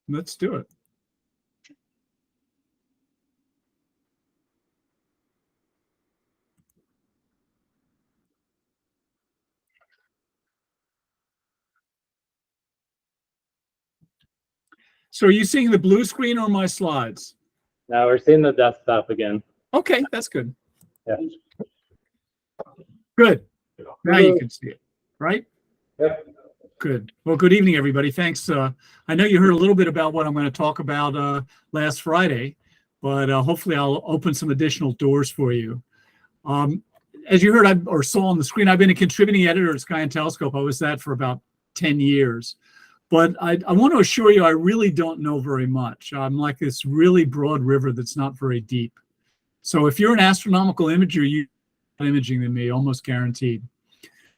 Let's do it. So are you seeing the blue screen or my slides? Now we're seeing the desktop again. Okay, that's good. Yeah. Good. Now you can see it, right? Yep. Good. Well, good evening, everybody. Thanks. I know you heard a little bit about what I'm going to talk about last Friday, but hopefully I'll open some additional doors for you. As you heard or saw on the screen, I've been a contributing editor at Sky and Telescope. I was that for about 10 years. But I want to assure you, I really don't know very much. I'm like this really broad river that's not very deep. So if you're an astronomical imager, you're imaging than me, almost guaranteed.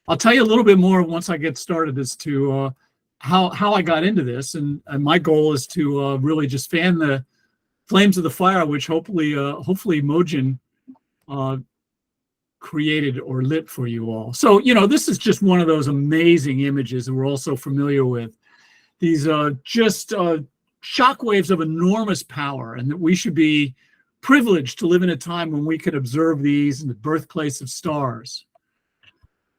I'll tell you a little bit more once I get started as to how I got into this. And my goal is to really just fan the flames of the fire, which hopefully Mojin created or lit for you all. So, you know, this is just one of those amazing images that we're all so familiar with. These just shock waves of enormous power, and that we should be privileged to live in a time when we could observe these in the birthplace of stars.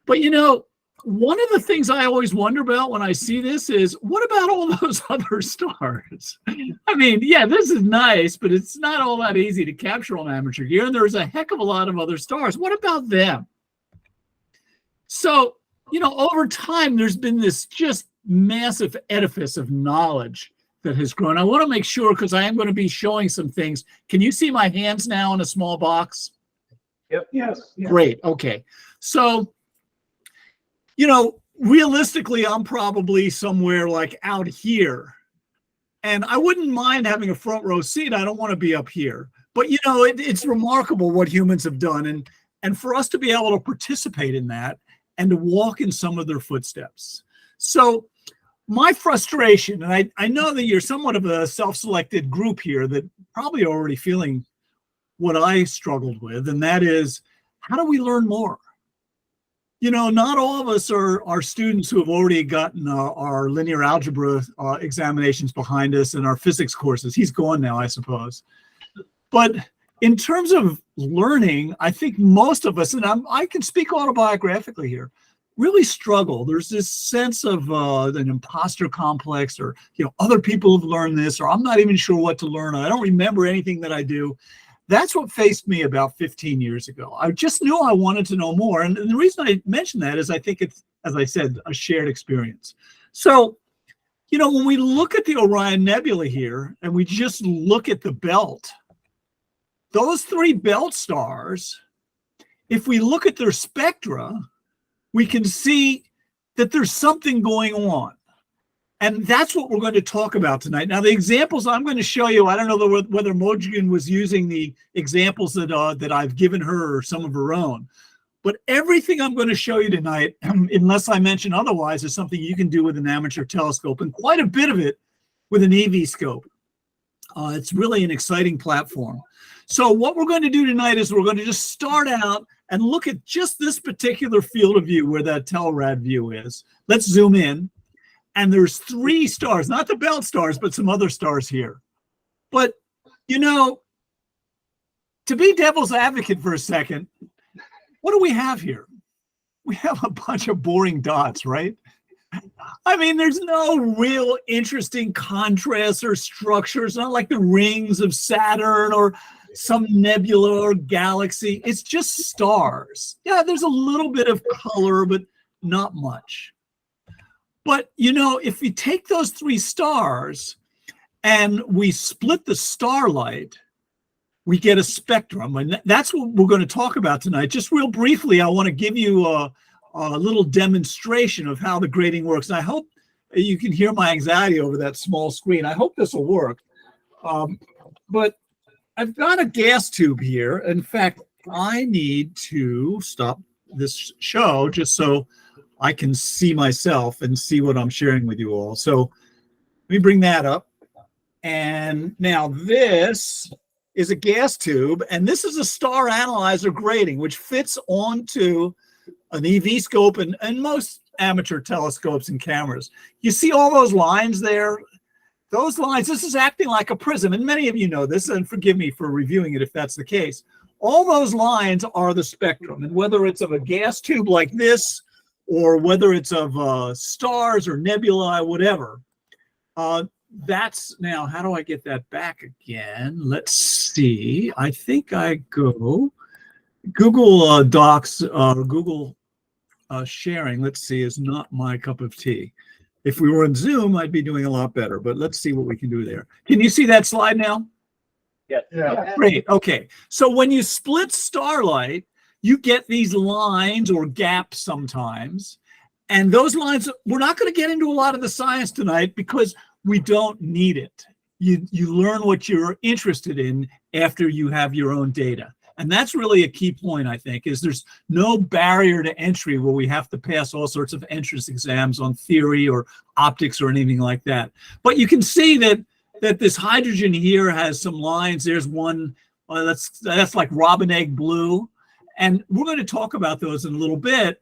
But, you know, one of the things I always wonder about when I see this is, what about all those other stars? I mean, yeah, this is nice, but it's not all that easy to capture on amateur gear, and there's a heck of a lot of other stars. What about them? So, you know, over time, there's been this just massive edifice of knowledge that has grown. I want to make sure, because I am going to be showing some things. Can you see my hands now in a small box? Yep. Yes. Great. Okay. So, you know, realistically, I'm probably somewhere like out here. And I wouldn't mind having a front row seat. I don't want to be up here. But, you know, it's remarkable what humans have done. And for us to be able to participate in that and to walk in some of their footsteps. So my frustration, and I know that you're somewhat of a self-selected group here that probably are already feeling what I struggled with, and that is, how do we learn more? You know, not all of us are students who have already gotten our linear algebra examinations behind us and our physics courses. He's gone now, I suppose. But in terms of learning, I think most of us, and I can speak autobiographically here, really struggle. There's this sense of an imposter complex, or, you know, other people have learned this, or I'm not even sure what to learn. I don't remember anything that I do. That's what faced me about 15 years ago. I just knew I wanted to know more. And the reason I mention that is I think it's, as I said, a shared experience. So, you know, when we look at the Orion Nebula here, and we just look at the belt, those three belt stars, if we look at their spectra, we can see that there's something going on. And that's what we're going to talk about tonight. Now, the examples I'm going to show you, I don't know whether Mojin was using the examples that I've given her or some of her own. But everything I'm going to show you tonight, unless I mention otherwise, is something you can do with an amateur telescope, and quite a bit of it with an eVscope. It's really an exciting platform. So what we're going to do tonight is we're going to just start out and look at just this particular field of view where that Telrad view is. Let's zoom in. And there's three stars, not the belt stars, but some other stars here. But, you know, to be devil's advocate for a second, what do we have here? We have a bunch of boring dots, right? I mean, there's no real interesting contrast or structures, not like the rings of Saturn or some nebula or galaxy. It's just stars. Yeah, there's a little bit of color, but not much. But, you know, if we take those three stars and we split the starlight, we get a spectrum. And that's what we're going to talk about tonight. Just real briefly, I want to give you a little demonstration of how the grating works. And I hope you can hear my anxiety over that small screen. I hope this will work. But I've got a gas tube here. In fact, I need to stop this show just so I can see myself and see what I'm sharing with you all. So let me bring that up. And now this is a gas tube, and this is a star analyzer grating, which fits onto an eVscope and most amateur telescopes and cameras. You see all those lines there? those lines, this is acting like a prism, and many of you know this, and forgive me for reviewing it if that's the case. All those lines are the spectrum, and whether it's of a gas tube like this, or whether it's of stars or nebulae, whatever, that's now, how do I get that back again? Let's see. I think I go Google Docs, Google sharing, let's see, is not my cup of tea. If we were in Zoom, I'd be doing a lot better, but let's see what we can do there. Can you see that slide now? Yes. Yeah. Great. Okay. So when you split starlight, you get these lines or gaps sometimes. And those lines, we're not going to get into a lot of the science tonight because we don't need it. You learn what you're interested in after you have your own data. And that's really a key point, I think, is there's no barrier to entry where we have to pass all sorts of entrance exams on theory or optics or anything like that. But you can see that this hydrogen here has some lines. There's one that's like robin egg blue. And we're going to talk about those in a little bit.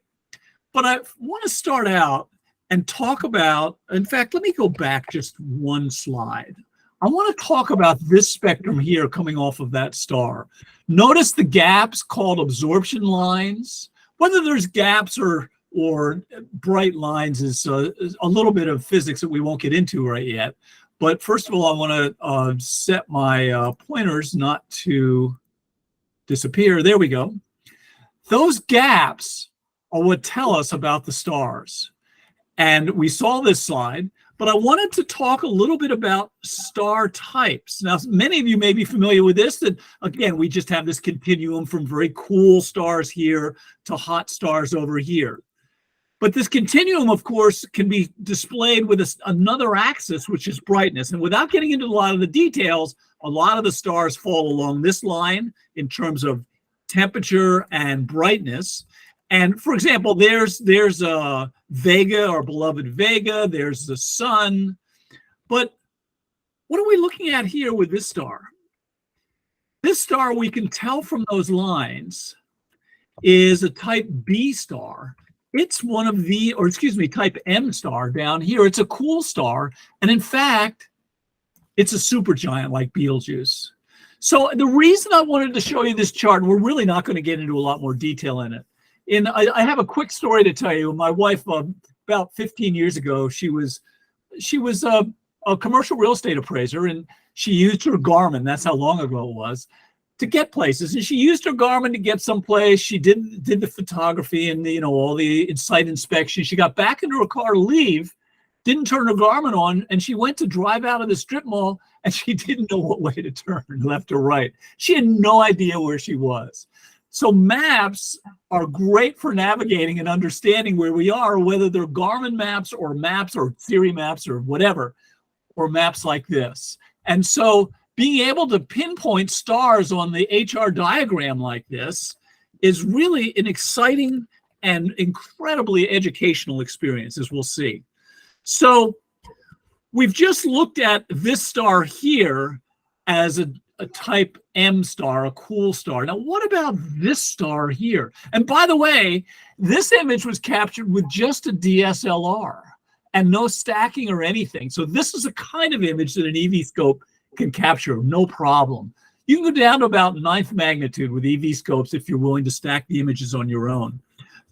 But I want to start out and talk about, in fact, let me go back just one slide. I want to talk about this spectrum here coming off of that star. Notice the gaps called absorption lines. Whether there's gaps or bright lines is a little bit of physics that we won't get into right yet. But first of all, I want to set my pointers not to disappear. There we go. Those gaps are what tell us about the stars. And we saw this slide, but I wanted to talk a little bit about star types. Now, many of you may be familiar with this, that again, we just have this continuum from very cool stars here to hot stars over here. But this continuum, of course, can be displayed with another axis, which is brightness. And without getting into a lot of the details, a lot of the stars fall along this line in terms of temperature and brightness. And for example, there's Vega, our beloved Vega, there's the sun. But what are we looking at here with this star? This star, we can tell from those lines, is a type B star. It's one of the, or excuse me, type M star down here. It's a cool star. And in fact, it's a supergiant like Betelgeuse. So the reason I wanted to show you this chart, and we're really not going to get into a lot more detail in it. I have a quick story to tell you. My wife, about 15 years ago, she was a commercial real estate appraiser, and she used her Garmin. That's how long ago it was, to get places. And she used her Garmin to get someplace. She did the photography and all the site inspection. She got back into her car to leave, didn't turn her Garmin on, and she went to drive out of the strip mall, and she didn't know what way to turn, left or right. She had no idea where she was. So maps are great for navigating and understanding where we are, whether they're Garmin maps or Siri maps or whatever, or maps like this. And so being able to pinpoint stars on the HR diagram like this is really an exciting and incredibly educational experience, as we'll see. So we've just looked at this star here as a type M star, a cool star. Now, what about this star here? And by the way, this image was captured with just a DSLR and no stacking or anything. So this is a kind of image that an eVscope can capture, no problem. You can go down to about 9th magnitude with eVscopes if you're willing to stack the images on your own.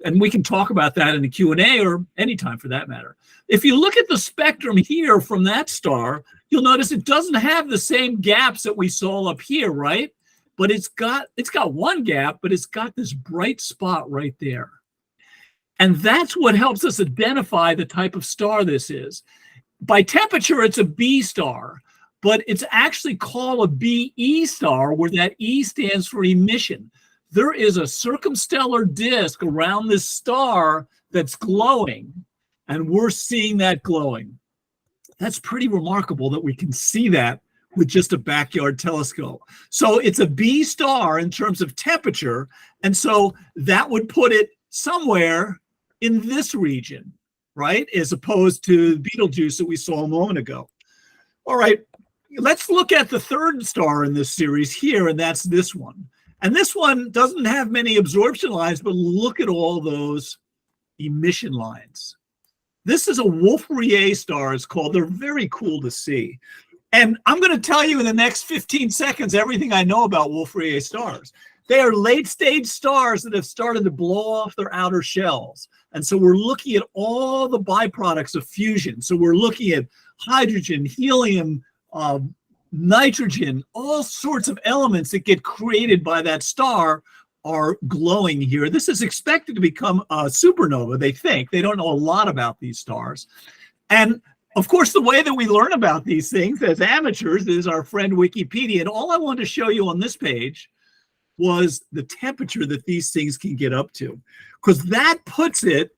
And we can talk about that in the Q&A or anytime for that matter. If you look at the spectrum here from that star, you'll notice it doesn't have the same gaps that we saw up here, right? But it's got one gap, but it's got this bright spot right there. And that's what helps us identify the type of star this is. By temperature, it's a B star, but it's actually called a BE star, where that E stands for emission. There is a circumstellar disk around this star that's glowing, and we're seeing that glowing. That's pretty remarkable that we can see that with just a backyard telescope. So it's a B star in terms of temperature, and so that would put it somewhere in this region, right? As opposed to Betelgeuse that we saw a moment ago. All right, let's look at the third star in this series here, and that's this one. And this one doesn't have many absorption lines, but look at all those emission lines. This is a Wolf-Rayet star, it's called. They're very cool to see. And I'm going to tell you in the next 15 seconds everything I know about Wolf-Rayet stars. They are late-stage stars that have started to blow off their outer shells. And so we're looking at all the byproducts of fusion. So we're looking at hydrogen, helium, nitrogen, all sorts of elements that get created by that star are glowing here. This is expected to become a supernova, they think. They don't know a lot about these stars. And of course, the way that we learn about these things as amateurs is our friend Wikipedia. And all I wanted to show you on this page was the temperature that these things can get up to, because that puts it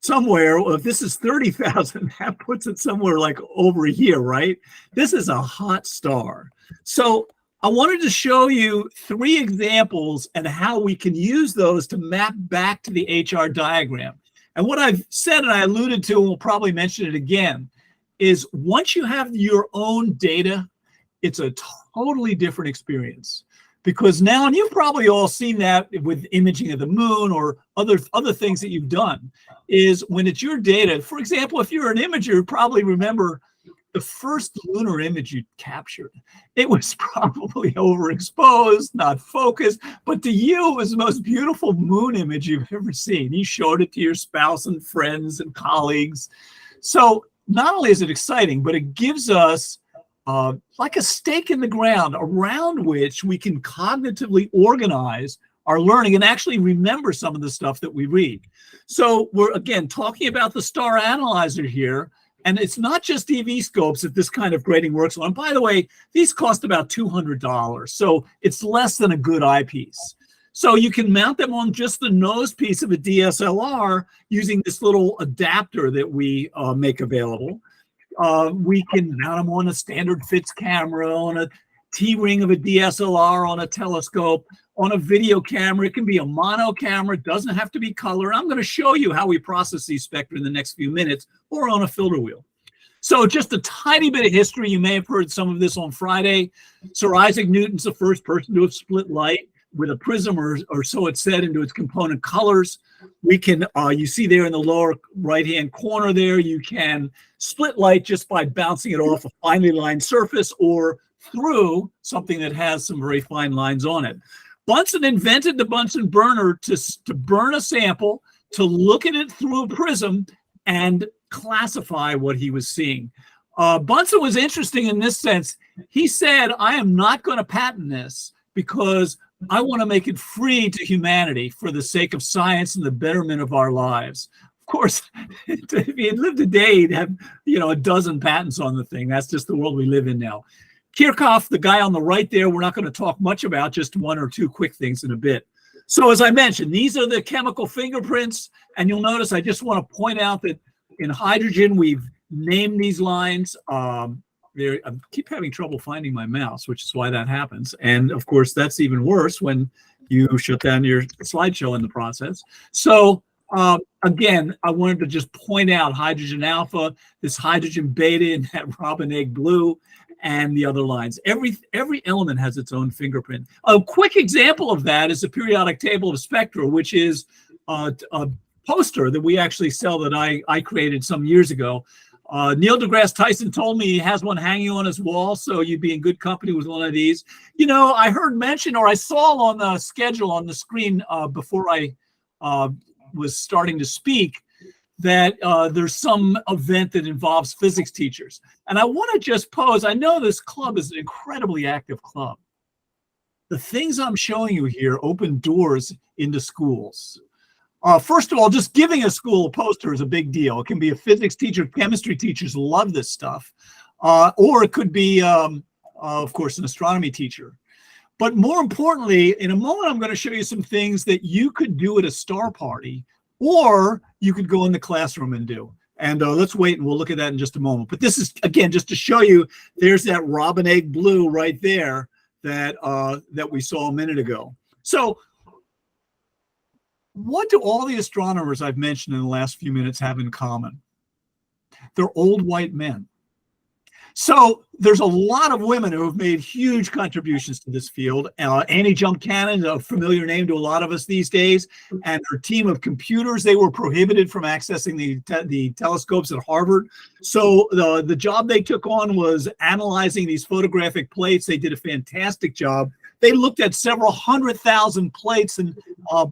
somewhere. If this is 30,000, that puts it somewhere like over here, right? This is a hot star. So I wanted to show you 3 examples and how we can use those to map back to the HR diagram. And what I've said, and I alluded to, and we'll probably mention it again, is once you have your own data, it's a totally different experience. Because now, and you've probably all seen that with imaging of the moon or other things that you've done, is when it's your data. For example, if you're an imager, you probably remember the first lunar image you captured. It was probably overexposed, not focused, but to you, it was the most beautiful moon image you've ever seen. You showed it to your spouse and friends and colleagues. So not only is it exciting, but it gives us like a stake in the ground around which we can cognitively organize our learning and actually remember some of the stuff that we read. So we're, again, talking about the star analyzer here. And it's not just eVscopes that this kind of grating works on. By the way, these cost about $200. So it's less than a good eyepiece. So you can mount them on just the nose piece of a DSLR using this little adapter that we make available. We can mount them on a standard fits camera, on a T-ring of a DSLR, on a telescope, on a video camera. It can be a mono camera. It doesn't have to be color. I'm going to show you how we process these spectra in the next few minutes, or on a filter wheel. So just a tiny bit of history. You may have heard some of this on Friday. Sir Isaac Newton's the first person to have split light with a prism, or so it said, into its component colors. We can, you see there in the lower right-hand corner there, you can split light just by bouncing it off a finely lined surface or through something that has some very fine lines on it. Bunsen invented the Bunsen burner to burn a sample, to look at it through a prism and classify what he was seeing. Bunsen was interesting in this sense. He said, I am not going to patent this because I want to make it free to humanity for the sake of science and the betterment of our lives. Of course, if he had lived today, he'd have, a dozen patents on the thing. That's just the world we live in now. Kirchhoff, the guy on the right there, we're not going to talk much about, just 1 or 2 quick things in a bit. So as I mentioned, these are the chemical fingerprints. And you'll notice I just want to point out that in hydrogen, we've named these lines. I keep having trouble finding my mouse, which is why that happens. And of course, that's even worse when you shut down your slideshow in the process. So again, I wanted to just point out hydrogen alpha, this hydrogen beta in that robin egg blue, and the other lines. Every element has its own fingerprint. A quick example of that is the periodic table of spectra, which is a poster that we actually sell that I created some years ago. Neil deGrasse Tyson told me he has one hanging on his wall, so you'd be in good company with one of these. I heard mention, or I saw on the schedule on the screen before I was starting to speak, that there's some event that involves physics teachers. And I want to just pose, I know this club is an incredibly active club. The things I'm showing you here open doors into schools. First of all, just giving a school a poster is a big deal. It can be a physics teacher, chemistry teachers love this stuff. Or it could be, of course, an astronomy teacher. But more importantly, in a moment, I'm going to show you some things that you could do at a star party, or you could go in the classroom and do. And let's wait and we'll look at that in just a moment. But this is, again, just to show you, there's that robin egg blue right there that, that we saw a minute ago. So what do all the astronomers I've mentioned in the last few minutes have in common? They're old white men. So there's a lot of women who have made huge contributions to this field. Annie Jump Cannon, a familiar name to a lot of us these days, and her team of computers, they were prohibited from accessing the telescopes at Harvard. So the job they took on was analyzing these photographic plates. They did a fantastic job. They looked at several 100,000 plates, and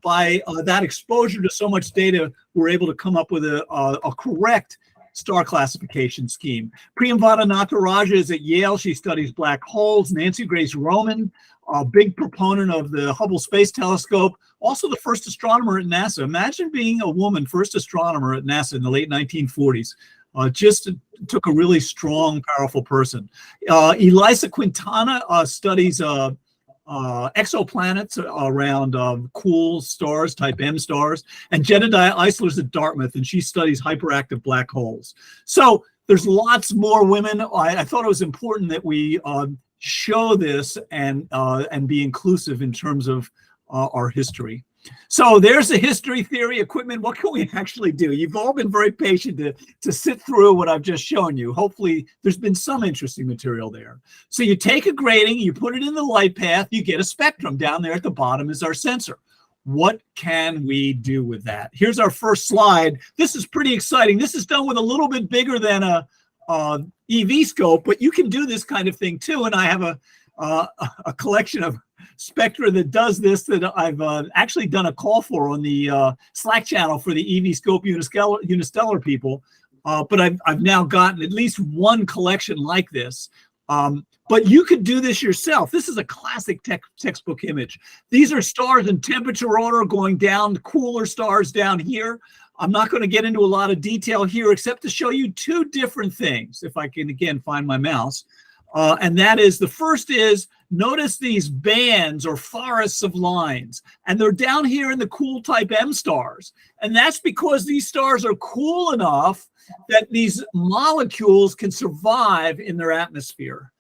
by that exposure to so much data, were able to come up with a correct star classification scheme. Priyamvada Nataraja is at Yale. She studies black holes. Nancy Grace Roman, a big proponent of the Hubble Space Telescope, also the first astronomer at NASA. Imagine being a woman, first astronomer at NASA in the late 1940s. Just took a really strong, powerful person. Elisa Quintana studies exoplanets around cool stars, type M stars, and Jedediah Eisler's at Dartmouth, and she studies hyperactive black holes. So there's lots more women. I thought it was important that we show this and be inclusive in terms of our history. So there's the history, theory, equipment. What can we actually do? You've all been very patient to sit through what I've just shown you. Hopefully there's been some interesting material there. So you take a grating, you put it in the light path, you get a spectrum. Down there at the bottom is our sensor. What can we do with that? Here's our first slide. This is pretty exciting. This is done with a little bit bigger than a eVscope, but you can do this kind of thing too. And I have a collection of Spectra that does this that I've actually done a call for on the Slack channel for the eVscope Unistellar people. But I've now gotten at least one collection like this. But you could do this yourself. This is a classic textbook image. These are stars in temperature order going down, cooler stars down here. I'm not going to get into a lot of detail here except to show you two different things, if I can again find my mouse. And that is, the first is, notice these bands or forests of lines, and they're down here in the cool type M stars. And that's because these stars are cool enough that these molecules can survive in their atmosphere.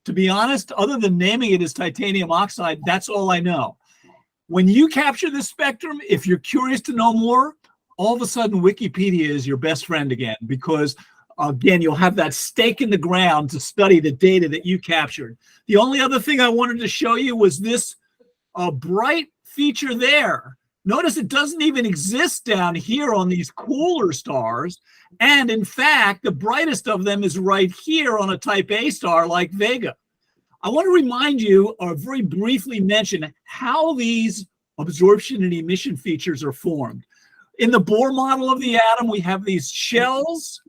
To be honest, other than naming it as titanium oxide, that's all I know. When you capture this spectrum, if you're curious to know more, all of a sudden Wikipedia is your best friend again, because again, you'll have that stake in the ground to study the data that you captured. The only other thing I wanted to show you was this bright feature there. Notice it doesn't even exist down here on these cooler stars. And in fact, the brightest of them is right here on a type A star like Vega. I want to remind you, or very briefly mention, how these absorption and emission features are formed. In the Bohr model of the atom, we have these shells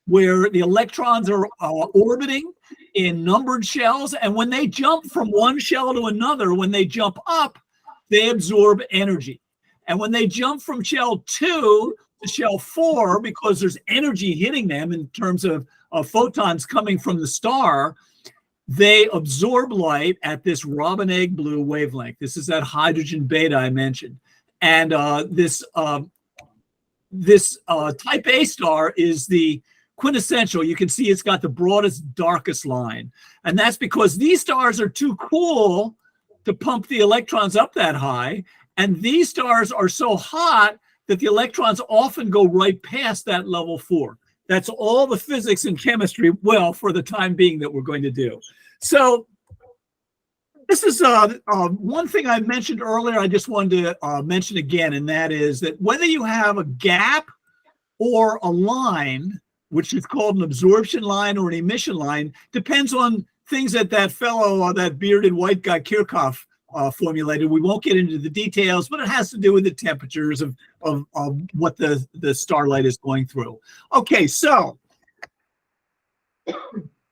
where the electrons are orbiting in numbered shells. And when they jump from one shell to another, when they jump up, they absorb energy. And when they jump from shell 2 to shell 4, because there's energy hitting them in terms of photons coming from the star, they absorb light at this robin egg blue wavelength. This is that hydrogen beta I mentioned. And this type A star is the quintessential. You can see it's got the broadest, darkest line. And that's because these stars are too cool to pump the electrons up that high. And these stars are so hot that the electrons often go right past that level 4. That's all the physics and chemistry, well, for the time being, that we're going to do. So this is one thing I mentioned earlier. I just wanted to mention again, and that is that whether you have a gap or a line, which is called an absorption line or an emission line, depends on things that fellow, that bearded white guy Kirchhoff formulated. We won't get into the details, but it has to do with the temperatures of what the starlight is going through. Okay, so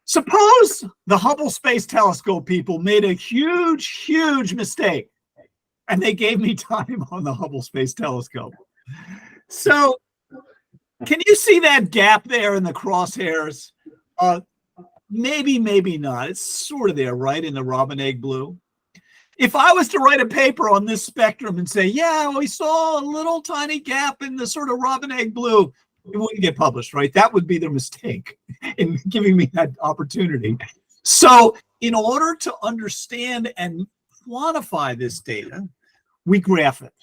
suppose the Hubble Space Telescope people made a huge mistake, and they gave me time on the Hubble Space Telescope. So can you see that gap there in the crosshairs? Maybe, maybe not. It's sort of there, right, in the robin egg blue. If I was to write a paper on this spectrum and say, yeah, we saw a little tiny gap in the sort of robin egg blue, it wouldn't get published, right? That would be their mistake in giving me that opportunity. So in order to understand and quantify this data, we graph it.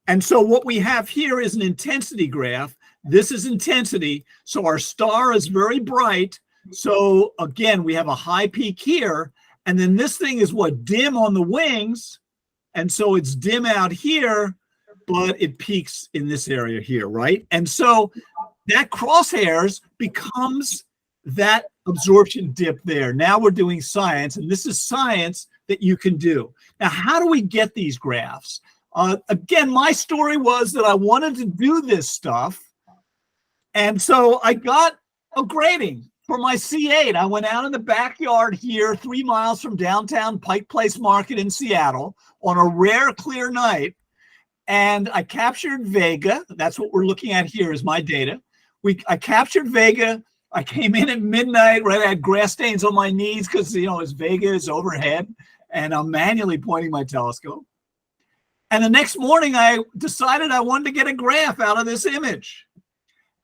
And so what we have here is an intensity graph. This is intensity. So our star is very bright. So again, we have a high peak here, and then this thing is what, dim on the wings, and so it's dim out here, but it peaks in this area here, right? And so that crosshairs becomes that absorption dip there. Now we're doing science, and this is science that you can do. Now, how do we get these graphs? Again, my story was that I wanted to do this stuff, and so I got a grating for my C8. I went out in the backyard here, 3 miles from downtown Pike Place Market in Seattle on a rare clear night, and I captured Vega. That's what we're looking at here is my data. I captured Vega. I came in at midnight, right? I had grass stains on my knees because, as Vega is overhead, and I'm manually pointing my telescope. And the next morning, I decided I wanted to get a graph out of this image.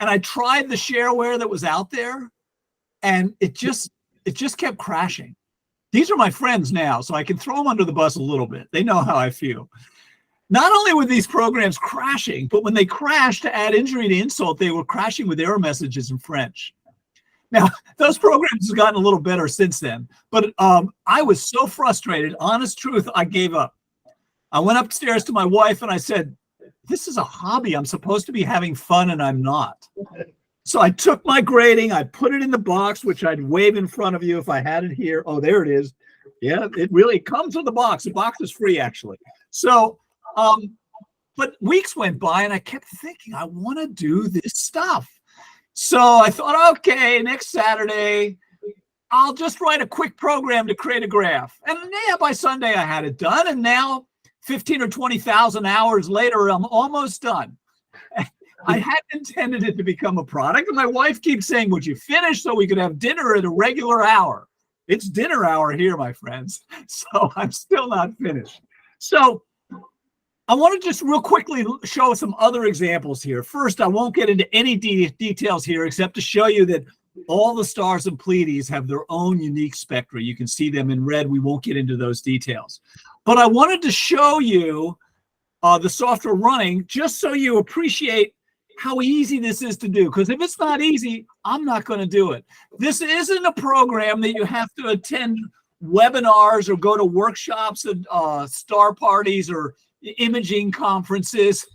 And I tried the shareware that was out there, and it just kept crashing. These are my friends now, so I can throw them under the bus a little bit. They know how I feel. Not only were these programs crashing, but when they crashed, to add injury to insult, they were crashing with error messages in French. Now, those programs have gotten a little better since then, but I was so frustrated. Honest truth, I gave up. I went upstairs to my wife and I said, this is a hobby. I'm supposed to be having fun, and I'm not. So I took my grating, I put it in the box, which I'd wave in front of you if I had it here. Oh, there it is. Yeah, it really comes with the box. The box is free, actually. So, but weeks went by and I kept thinking, I want to do this stuff. So I thought, okay, next Saturday, I'll just write a quick program to create a graph. And yeah, by Sunday I had it done. And now 15 or 20,000 hours later, I'm almost done. I hadn't intended it to become a product. And my wife keeps saying, would you finish so we could have dinner at a regular hour? It's dinner hour here, my friends. So I'm still not finished. So I want to just real quickly show some other examples here. First, I won't get into any details here except to show you that all the stars and Pleiades have their own unique spectra. You can see them in red. We won't get into those details. But I wanted to show you the software running just so you appreciate how easy this is to do. Because if it's not easy, I'm not going to do it. This isn't a program that you have to attend webinars or go to workshops and star parties or imaging conferences.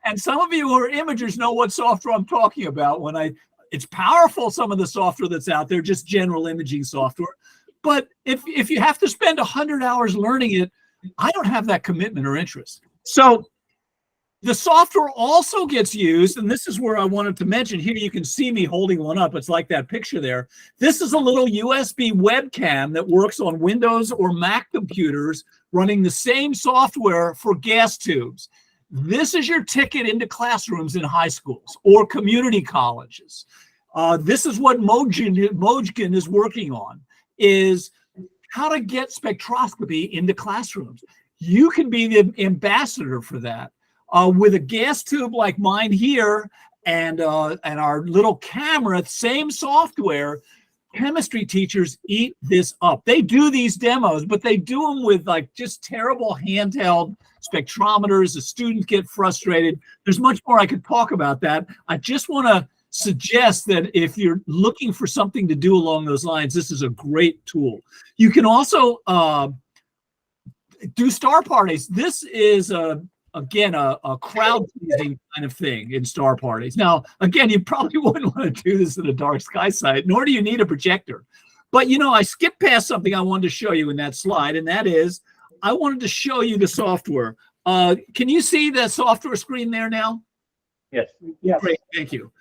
And some of you who are imagers know what software I'm talking about when it's powerful, some of the software that's out there, just general imaging software. But if you have to spend 100 hours learning it, I don't have that commitment or interest. So the software also gets used, and this is where I wanted to mention, here you can see me holding one up. It's like that picture there. This is a little USB webcam that works on Windows or Mac computers running the same software for gas tubes. This is your ticket into classrooms in high schools or community colleges. This is what Mojgan is working on, is how to get spectroscopy into classrooms. You can be the ambassador for that. With a gas tube like mine here and our little camera, same software, chemistry teachers eat this up. They do these demos, but they do them with like just terrible handheld spectrometers. The students get frustrated. There's much more I could talk about that. I just want to suggest that if you're looking for something to do along those lines, this is a great tool. You can also do star parties. This is again, a crowd-pleasing kind of thing in star parties. Now, again, you probably wouldn't want to do this at a dark sky site, nor do you need a projector. But, I skipped past something I wanted to show you in that slide, and that is I wanted to show you the software. Can you see the software screen there now? Yes. Yes. Great, thank you.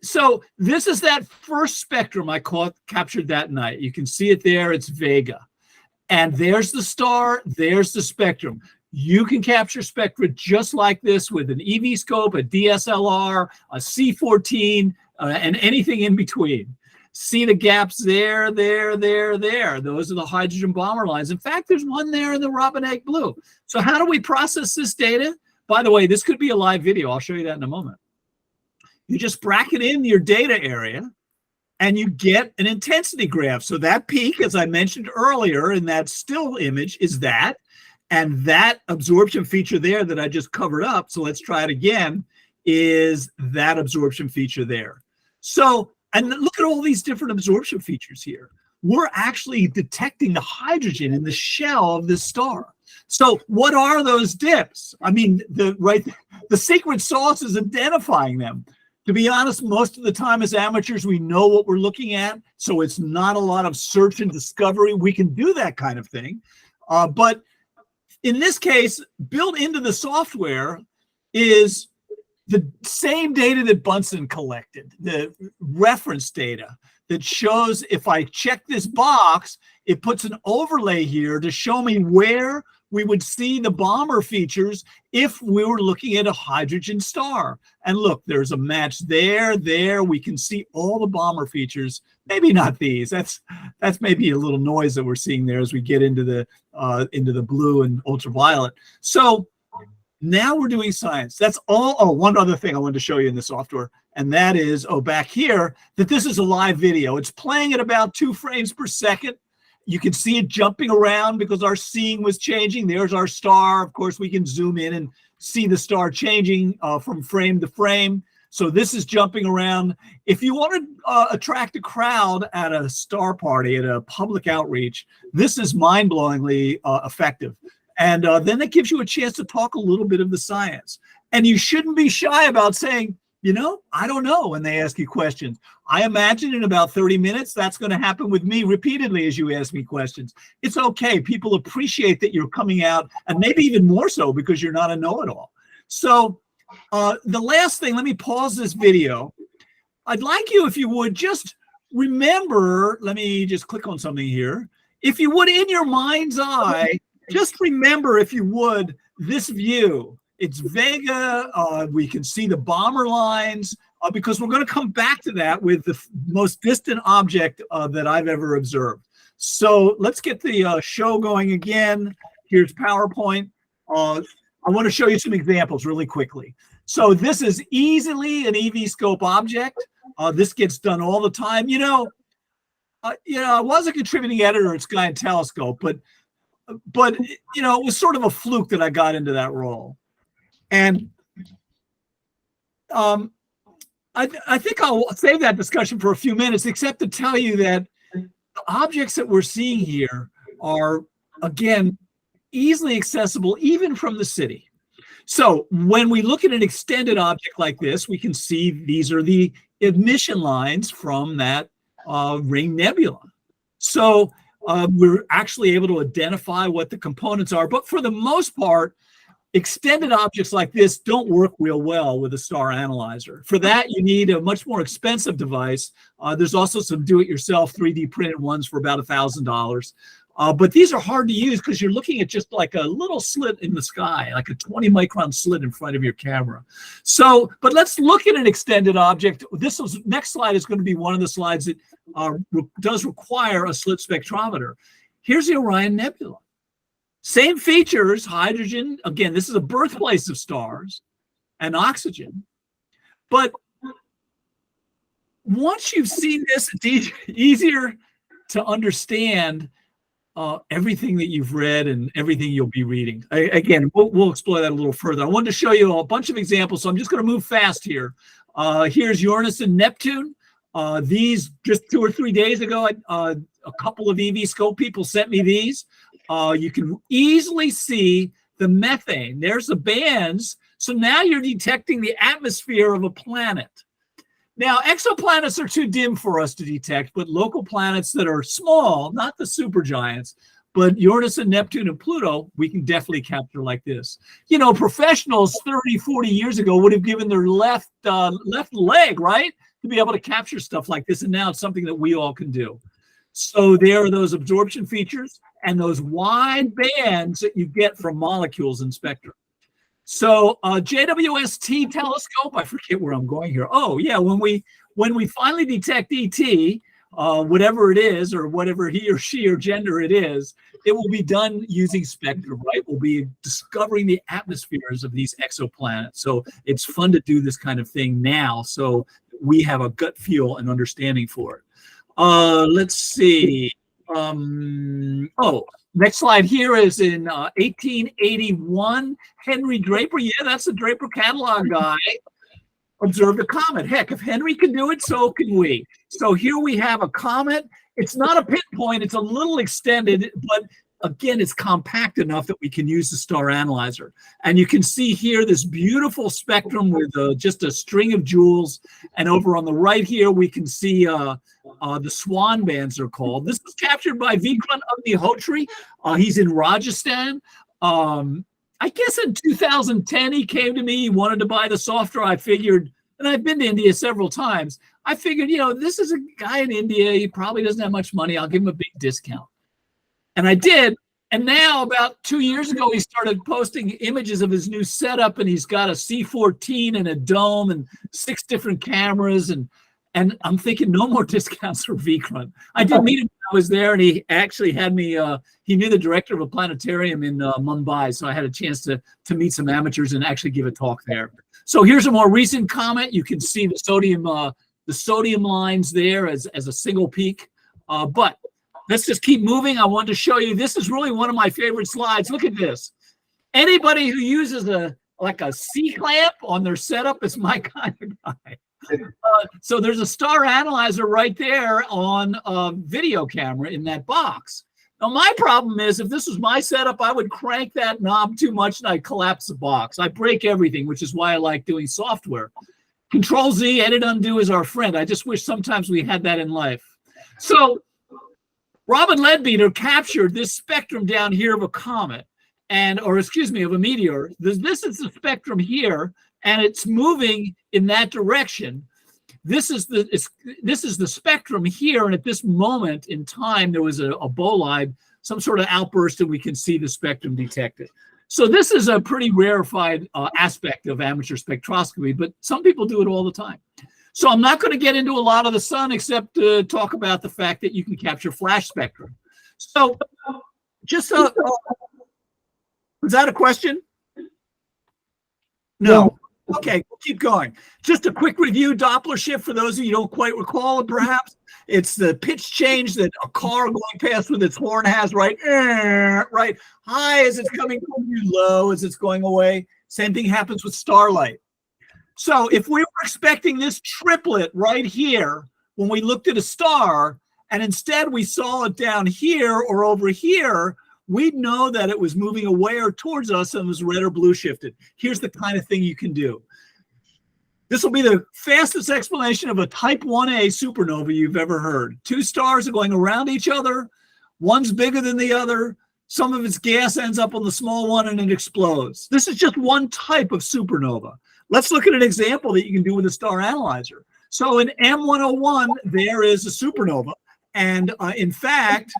So this is that first spectrum I captured that night. You can see it there. It's Vega. And there's the star. There's the spectrum. You can capture spectra just like this with an eVscope, a DSLR, a C14, and anything in between. See the gaps there, there. Those are the hydrogen bomber lines. In fact, there's one there in the robin egg blue. So how do we process this data? By the way, this could be a live video. I'll show you that in a moment. You just bracket in your data area, and you get an intensity graph. So that peak, as I mentioned earlier in that still image, is that. And that absorption feature there that I just covered up, so let's try it again, is that absorption feature there. So And look at all these different absorption features here. We're actually detecting the hydrogen in the shell of this star. So what are those dips? I mean, the secret sauce is identifying them. To be honest, most of the time as amateurs, we know what we're looking at. So it's not a lot of search and discovery. We can do that kind of thing. But in this case, built into the software is the same data that Bunsen collected, the reference data that shows if I check this box, it puts an overlay here to show me where we would see the bomber features if we were looking at a hydrogen star. And look, there's a match there. We can see all the bomber features. Maybe not these. That's maybe a little noise that we're seeing there as we get into the blue and ultraviolet. So now we're doing science. That's all. Oh, one other thing I wanted to show you in the software, and that is, back here, that this is a live video. It's playing at about 2 frames per second. You can see it jumping around because our seeing was changing. There's our star. Of course, we can zoom in and see the star changing from frame to frame. So this is jumping around. If you want to attract a crowd at a star party, at a public outreach, this is mind-blowingly effective. And then it gives you a chance to talk a little bit of the science. And you shouldn't be shy about saying, you know, I don't know when they ask you questions. I imagine in about 30 minutes, that's going to happen with me repeatedly as you ask me questions. It's okay. People appreciate that you're coming out, and maybe even more so because you're not a know-it-all. So the last thing, let me pause this video. I'd like you, if you would, just remember, let me just click on something here. If you would, in your mind's eye, just remember, if you would, this view. It's Vega. We can see the bomber lines because we're going to come back to that with the most distant object that I've ever observed. So let's get the show going again. Here's PowerPoint. I want to show you some examples really quickly. So this is easily an eVscope object. This gets done all the time. I was a contributing editor at Sky and Telescope, but it was sort of a fluke that I got into that role. And I think I'll save that discussion for a few minutes, except to tell you that the objects that we're seeing here are, again, easily accessible even from the city. So when we look at an extended object like this, we can see these are the emission lines from that ring nebula. So we're actually able to identify what the components are. But for the most part, extended objects like this don't work real well with a star analyzer. For that, you need a much more expensive device. There's also some do-it-yourself 3D printed ones for about $1,000. But these are hard to use because you're looking at just like a little slit in the sky, like a 20-micron slit in front of your camera. So, but let's look at an extended object. Next slide is going to be one of the slides that does require a slit spectrometer. Here's the Orion Nebula. Same features, hydrogen. Again, this is a birthplace of stars, and oxygen. But once you've seen this, it's easier to understand everything that you've read and everything you'll be reading. Again, we'll explore that a little further. I wanted to show you a bunch of examples, so I'm just going to move fast here. Here's Uranus and Neptune. These just 2 or 3 days ago, a couple of eVscope people sent me these. You can easily see the methane. There's the bands. So now you're detecting the atmosphere of a planet. Now, exoplanets are too dim for us to detect, but local planets that are small, not the supergiants, but Uranus and Neptune and Pluto, we can definitely capture like this. Professionals 30, 40 years ago would have given their left leg, right, to be able to capture stuff like this. And now it's something that we all can do. So there are those absorption features and those wide bands that you get from molecules in spectra. So JWST telescope, I forget where I'm going here. Oh yeah, when we finally detect ET, whatever it is, or whatever he or she or gender it is, it will be done using spectra, right? We'll be discovering the atmospheres of these exoplanets. So it's fun to do this kind of thing now, so we have a gut feel and understanding for it. Let's see. Next slide here is in 1881. Henry Draper. Yeah, that's the Draper catalog guy. observed a comet. Heck, if Henry can do it, so can we. So here we have a comet. It's not a pinpoint. It's a little extended, but again, it's compact enough that we can use the star analyzer. And you can see here this beautiful spectrum with just a string of jewels. And over on the right here, we can see the swan bands are called. This was captured by Vikrant Agnihotri. He's in Rajasthan. I guess in 2010, he came to me. He wanted to buy the software. I figured, and I've been to India several times. I figured, this is a guy in India. He probably doesn't have much money. I'll give him a big discount. And I did. And now about 2 years ago, he started posting images of his new setup, and he's got a C14 and a dome and 6 different cameras. And I'm thinking no more discounts for Vikrant. I did meet him when I was there, and he actually had me, he knew the director of a planetarium in Mumbai. So I had a chance to meet some amateurs and actually give a talk there. So here's a more recent comet. You can see the sodium lines there as a single peak. But let's just keep moving. I wanted to show you, this is really one of my favorite slides. Look at this. Anybody who uses like a C-clamp on their setup is my kind of guy. So there's a star analyzer right there on a video camera in that box. Now, my problem is if this was my setup, I would crank that knob too much and I'd collapse the box. I break everything, which is why I like doing software. Control Z, edit, undo is our friend. I just wish sometimes we had that in life. So Robin Leadbeater captured this spectrum down here of a comet, of a meteor. This is the spectrum here, and it's moving in that direction. This is the spectrum here, and at this moment in time, there was a bolide, some sort of outburst, and we can see the spectrum detected. So this is a pretty rarefied aspect of amateur spectroscopy, but some people do it all the time. So I'm not going to get into a lot of the sun except to talk about the fact that you can capture flash spectra. So just was that a question? No. Okay, we'll keep going. Just a quick review. Doppler shift, for those of you who don't quite recall it, perhaps. It's the pitch change that a car going past with its horn has, right? Right. High as it's coming toward you, low as it's going away. Same thing happens with starlight. So if we were expecting this triplet right here when we looked at a star, and instead we saw it down here or over here, we'd know that it was moving away or towards us and was red or blue shifted. Here's the kind of thing you can do. This will be the fastest explanation of a type 1A supernova you've ever heard. 2 stars are going around each other. One's bigger than the other. Some of its gas ends up on the small one and it explodes. This is just one type of supernova. Let's look at an example that you can do with a star analyzer. So in M101, there is a supernova. And in fact,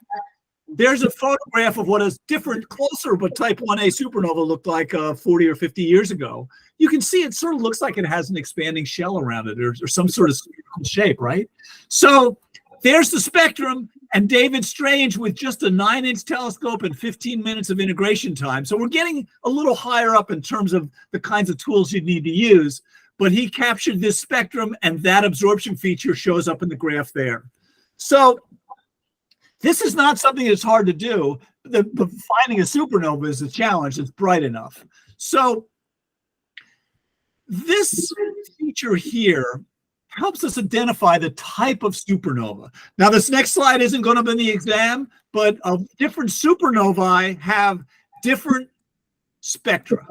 there's a photograph of what a different, closer, but type 1A supernova looked like 40 or 50 years ago. You can see it sort of looks like it has an expanding shell around it or some sort of spherical shape, right? So there's the spectrum, and David Strange with just a 9-inch telescope and 15 minutes of integration time. So we're getting a little higher up in terms of the kinds of tools you need to use, but he captured this spectrum, and that absorption feature shows up in the graph there. So this is not something that's hard to do. Finding a supernova is a challenge. It's bright enough. So this feature here helps us identify the type of supernova. Now, this next slide isn't going to be in the exam, but different supernovae have different spectra.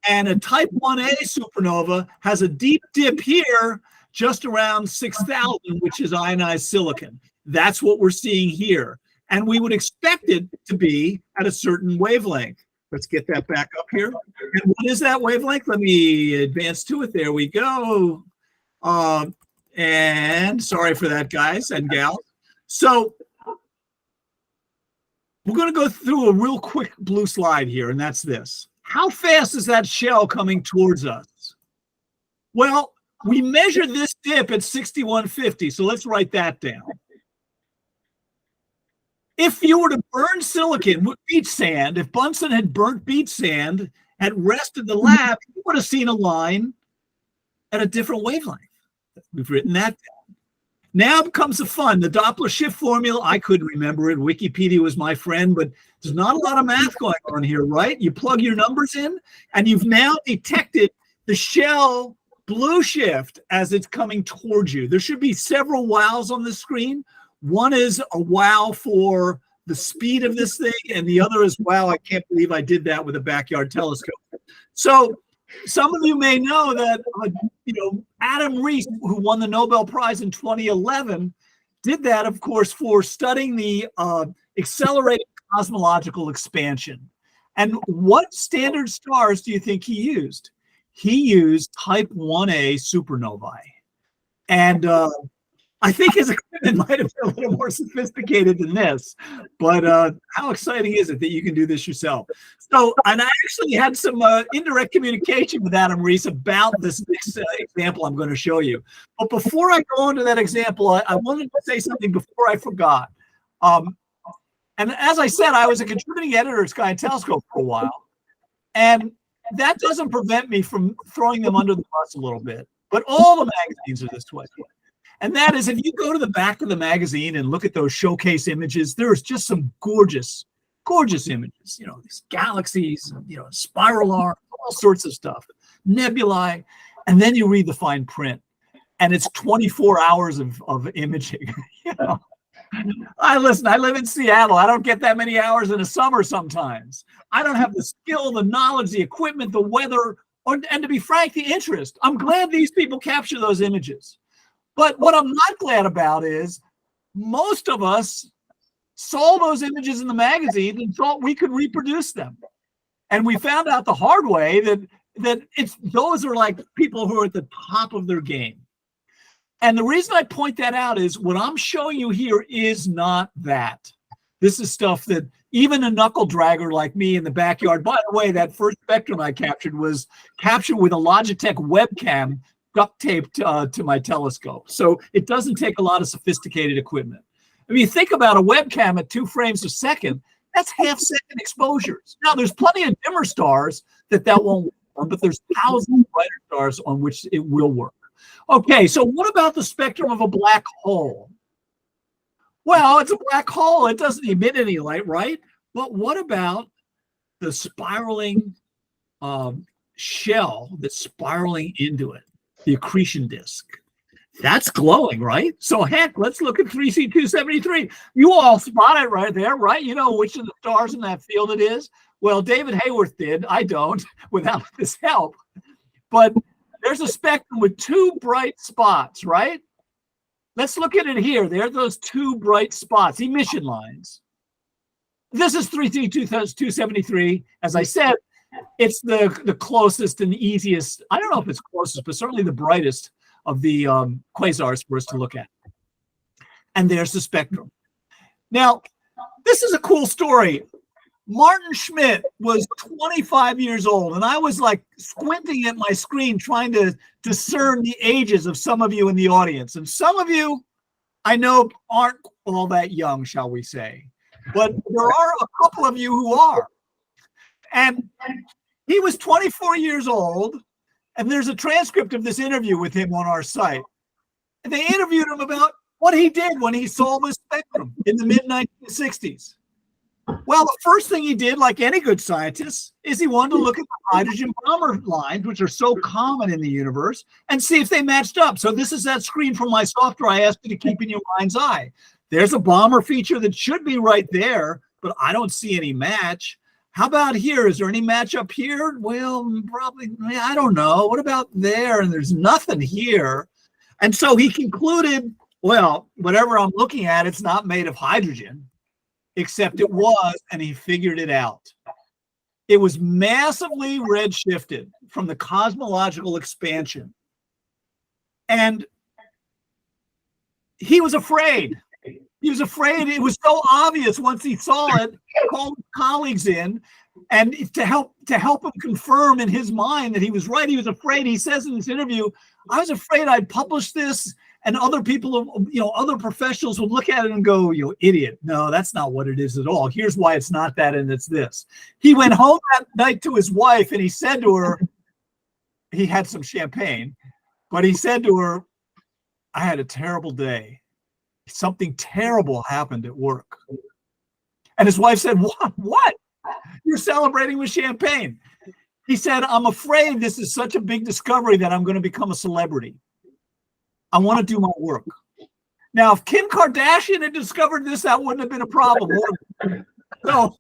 And a type 1A supernova has a deep dip here just around 6,000, which is ionized silicon. That's what we're seeing here. And we would expect it to be at a certain wavelength. Let's get that back up here. And what is that wavelength? Let me advance to it. There we go. And sorry for that, guys and gals. So we're going to go through a real quick blue slide here, and that's this. How fast is that shell coming towards us? Well, we measure this dip at 6150, so let's write that down. If you were to burn silicon with beach sand, if Bunsen had burnt beach sand at rest in the lab, you would have seen a line at a different wavelength. We've written that down. Now comes the fun. The Doppler shift formula, I couldn't remember it. Wikipedia was my friend, but there's not a lot of math going on here, right? You plug your numbers in, and you've now detected the shell blue shift as it's coming towards you. There should be several wows on the screen. One is a wow for the speed of this thing, and the other is, wow, I can't believe I did that with a backyard telescope. So some of you may know that, Adam Rees, who won the Nobel Prize in 2011, did that, of course, for studying the accelerated cosmological expansion. And what standard stars do you think he used? He used type 1a supernovae. And I think his equipment might have been a little more sophisticated than this, but how exciting is it that you can do this yourself? So, and I actually had some indirect communication with Adam Rees about this next example I'm going to show you. But before I go on to that example, I wanted to say something before I forgot. And as I said, I was a contributing editor at Sky and Telescope for a while. And that doesn't prevent me from throwing them under the bus a little bit. But all the magazines are this way. And that is, if you go to the back of the magazine and look at those showcase images, there's just some gorgeous, gorgeous images. These galaxies, spiral arms, all sorts of stuff, nebulae. And then you read the fine print, and it's 24 hours of imaging. I live in Seattle. I don't get that many hours in a summer sometimes. I don't have the skill, the knowledge, the equipment, the weather, and to be frank, the interest. I'm glad these people capture those images. But what I'm not glad about is most of us saw those images in the magazine and thought we could reproduce them. And we found out the hard way that those are like people who are at the top of their game. And the reason I point that out is what I'm showing you here is not that. This is stuff that even a knuckle dragger like me in the backyard, by the way, that first spectrum I captured was captured with a Logitech webcam duct taped to my telescope. So it doesn't take a lot of sophisticated equipment. I mean, think about a webcam at 2 frames a second, that's half-second exposures. Now, there's plenty of dimmer stars that won't work, but there's thousands of brighter stars on which it will work. Okay, so what about the spectrum of a black hole? Well, it's a black hole. It doesn't emit any light, right? But what about the spiraling shell that's spiraling into it, the accretion disk? That's glowing, right? So heck, let's look at 3C273. You all spot it right there, right? You know which of the stars in that field it is. Well, David Hayworth did. I don't, without his help. But there's a spectrum with 2 bright spots, right? Let's look at it here. There are those 2 bright spots, emission lines. This is 3C273. As I said, it's the closest and easiest. I don't know if it's closest, but certainly the brightest of the quasars for us to look at. And there's the spectrum. Now, this is a cool story. Martin Schmidt was 25 years old, and I was like squinting at my screen trying to discern the ages of some of you in the audience. And some of you, I know, aren't all that young, shall we say. But there are a couple of you who are. And he was 24 years old, and there's a transcript of this interview with him on our site. And they interviewed him about what he did when he saw the spectrum in the mid-1960s. Well, the first thing he did, like any good scientist, is he wanted to look at the hydrogen bomber lines, which are so common in the universe, and see if they matched up. So this is that screen from my software I asked you to keep in your mind's eye. There's a bomber feature that should be right there, but I don't see any match. How about here? Is there any match up here? Well, probably, I don't know. What about there? And there's nothing here. And so he concluded, well, whatever I'm looking at, it's not made of hydrogen. Except it was, and he figured it out. It was massively redshifted from the cosmological expansion. And he was afraid. He was afraid. It was so obvious once he saw it, he called colleagues in, and to help him confirm in his mind that he was right. He was afraid. He says in this interview, I was afraid I'd publish this and other people, other professionals would look at it and go, you idiot. No, that's not what it is at all. Here's why it's not that, and it's this. He went home that night to his wife, and he said to her, he had some champagne, but he said to her, I had a terrible day. Something terrible happened at work. And his wife said, what? You're celebrating with champagne. He said, I'm afraid this is such a big discovery that I'm going to become a celebrity. I want to do my work. Now, if Kim Kardashian had discovered this, that wouldn't have been a problem. So,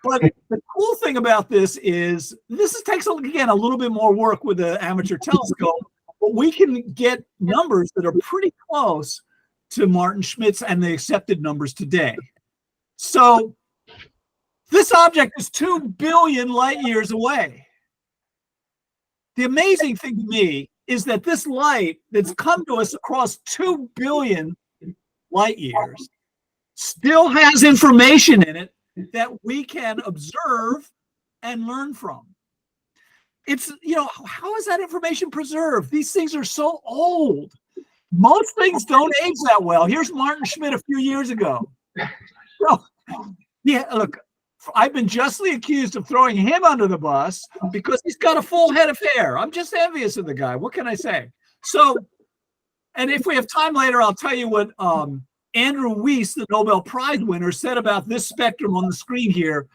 but the cool thing about this is takes, again, a little bit more work with the amateur telescope, but we can get numbers that are pretty close to Martin Schmidt's and the accepted numbers today. So this object is 2 billion light years away. The amazing thing to me is that this light that's come to us across 2 billion light years still has information in it that we can observe and learn from. It's, how is that information preserved? These things are so old. Most things don't age that well. Here's Martin Schmidt a few years ago. So, yeah, look, I've been justly accused of throwing him under the bus because he's got a full head of hair. I'm just envious of the guy. What can I say? So, and if we have time later, I'll tell you what Andrew Weiss, the Nobel Prize winner, said about this spectrum on the screen here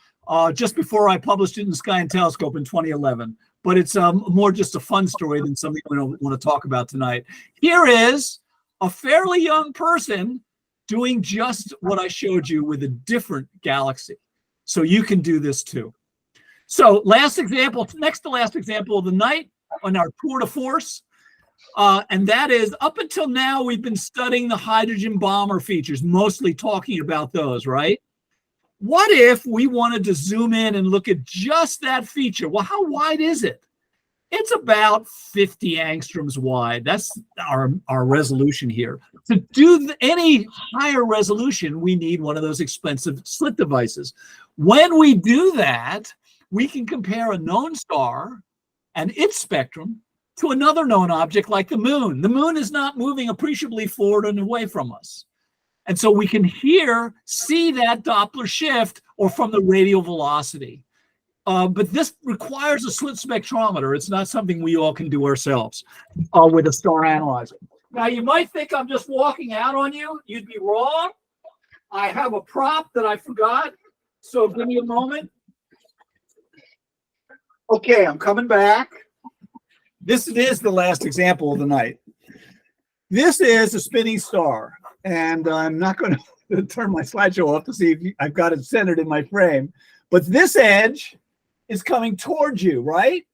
just before I published it in Sky and Telescope in 2011. But it's more just a fun story than something we don't want to talk about tonight. Here is a fairly young person doing just what I showed you with a different galaxy. So you can do this too. So last example, next to last example of the night on our tour de force. And that is, up until now, we've been studying the hydrogen bomber features, mostly talking about those, right? What if we wanted to zoom in and look at just that feature? Well, how wide is it? It's about 50 angstroms wide. That's our resolution here. To do any higher resolution, we need one of those expensive slit devices. When we do that, we can compare a known star and its spectrum to another known object like the moon. The moon is not moving appreciably forward and away from us. And so we can here see that Doppler shift or from the radial velocity. But this requires a slit spectrometer. It's not something we all can do ourselves with a star analyzer. Now, you might think I'm just walking out on you. You'd be wrong. I have a prop that I forgot. So give me a moment. Okay, I'm coming back. This is the last example of the night. This is a spinning star. And I'm not going to turn my slideshow off to see if I've got it centered in my frame. But this edge is coming towards you, right?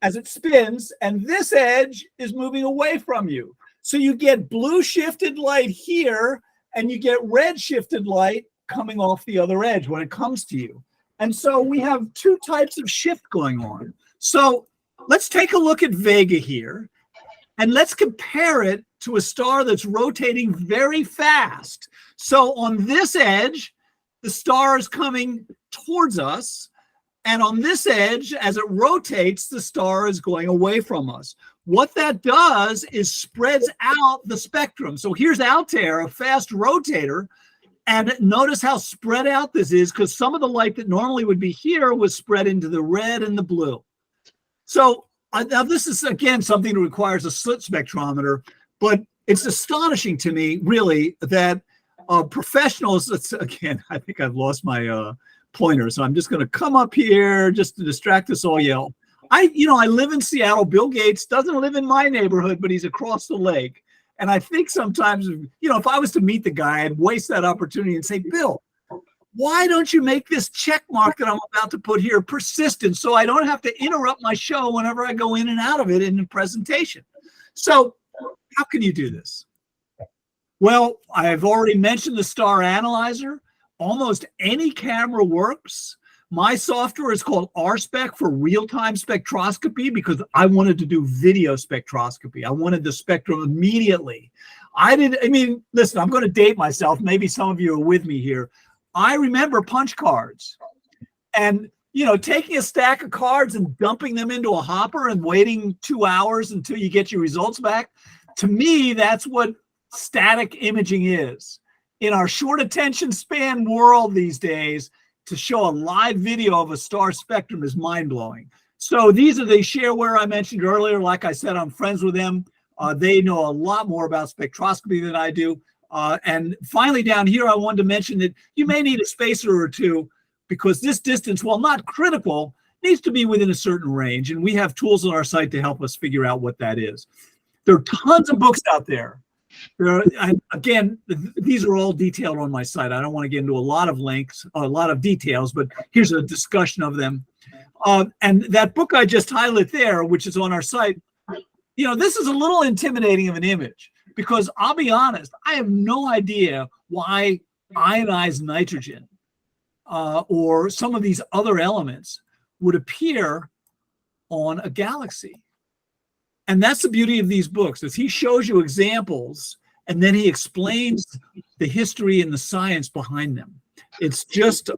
As it spins, and this edge is moving away from you. So you get blue shifted light here, and you get red shifted light coming off the other edge when it comes to you. And so we have two types of shift going on. So let's take a look at Vega here, and let's compare it to a star that's rotating very fast. So on this edge, the star is coming towards us. And on this edge, as it rotates, the star is going away from us. What that does is spreads out the spectrum. So here's Altair, a fast rotator. And notice how spread out this is, because some of the light that normally would be here was spread into the red and the blue. So now this is, again, something that requires a slit spectrometer. But it's astonishing to me, really, that professionals, again, I think I've lost my pointer, so I'm just going to come up here just to distract us all. I live in Seattle. Bill Gates doesn't live in my neighborhood, but he's across the lake. And I think sometimes, if I was to meet the guy, I'd waste that opportunity and say, Bill, why don't you make this check mark that I'm about to put here persistent so I don't have to interrupt my show whenever I go in and out of it in the presentation? So how can you do this? Well, I've already mentioned the star analyzer. Almost any camera works. My software is called Rspec for real-time spectroscopy because I wanted to do video spectroscopy. I wanted the spectrum immediately. Listen, I'm going to date myself. Maybe some of you are with me here. I remember punch cards and, taking a stack of cards and dumping them into a hopper and waiting 2 hours until you get your results back. To me, that's what static imaging is. In our short attention span world these days, to show a live video of a star spectrum is mind-blowing. So these are the shareware I mentioned earlier. Like I said, I'm friends with them. They know a lot more about spectroscopy than I do. And finally, down here, I wanted to mention that you may need a spacer or two because this distance, while not critical, needs to be within a certain range, and we have tools on our site to help us figure out what that is. There are tons of books out there. Again, these are all detailed on my site. I don't want to get into a lot of links, a lot of details, but here's a discussion of them. And that book I just highlighted there, which is on our site, you know, this is a little intimidating of an image, because I'll be honest, I have no idea why ionized nitrogen or some of these other elements would appear on a galaxy. And that's the beauty of these books, is he shows you examples and then he explains the history and the science behind them. It's just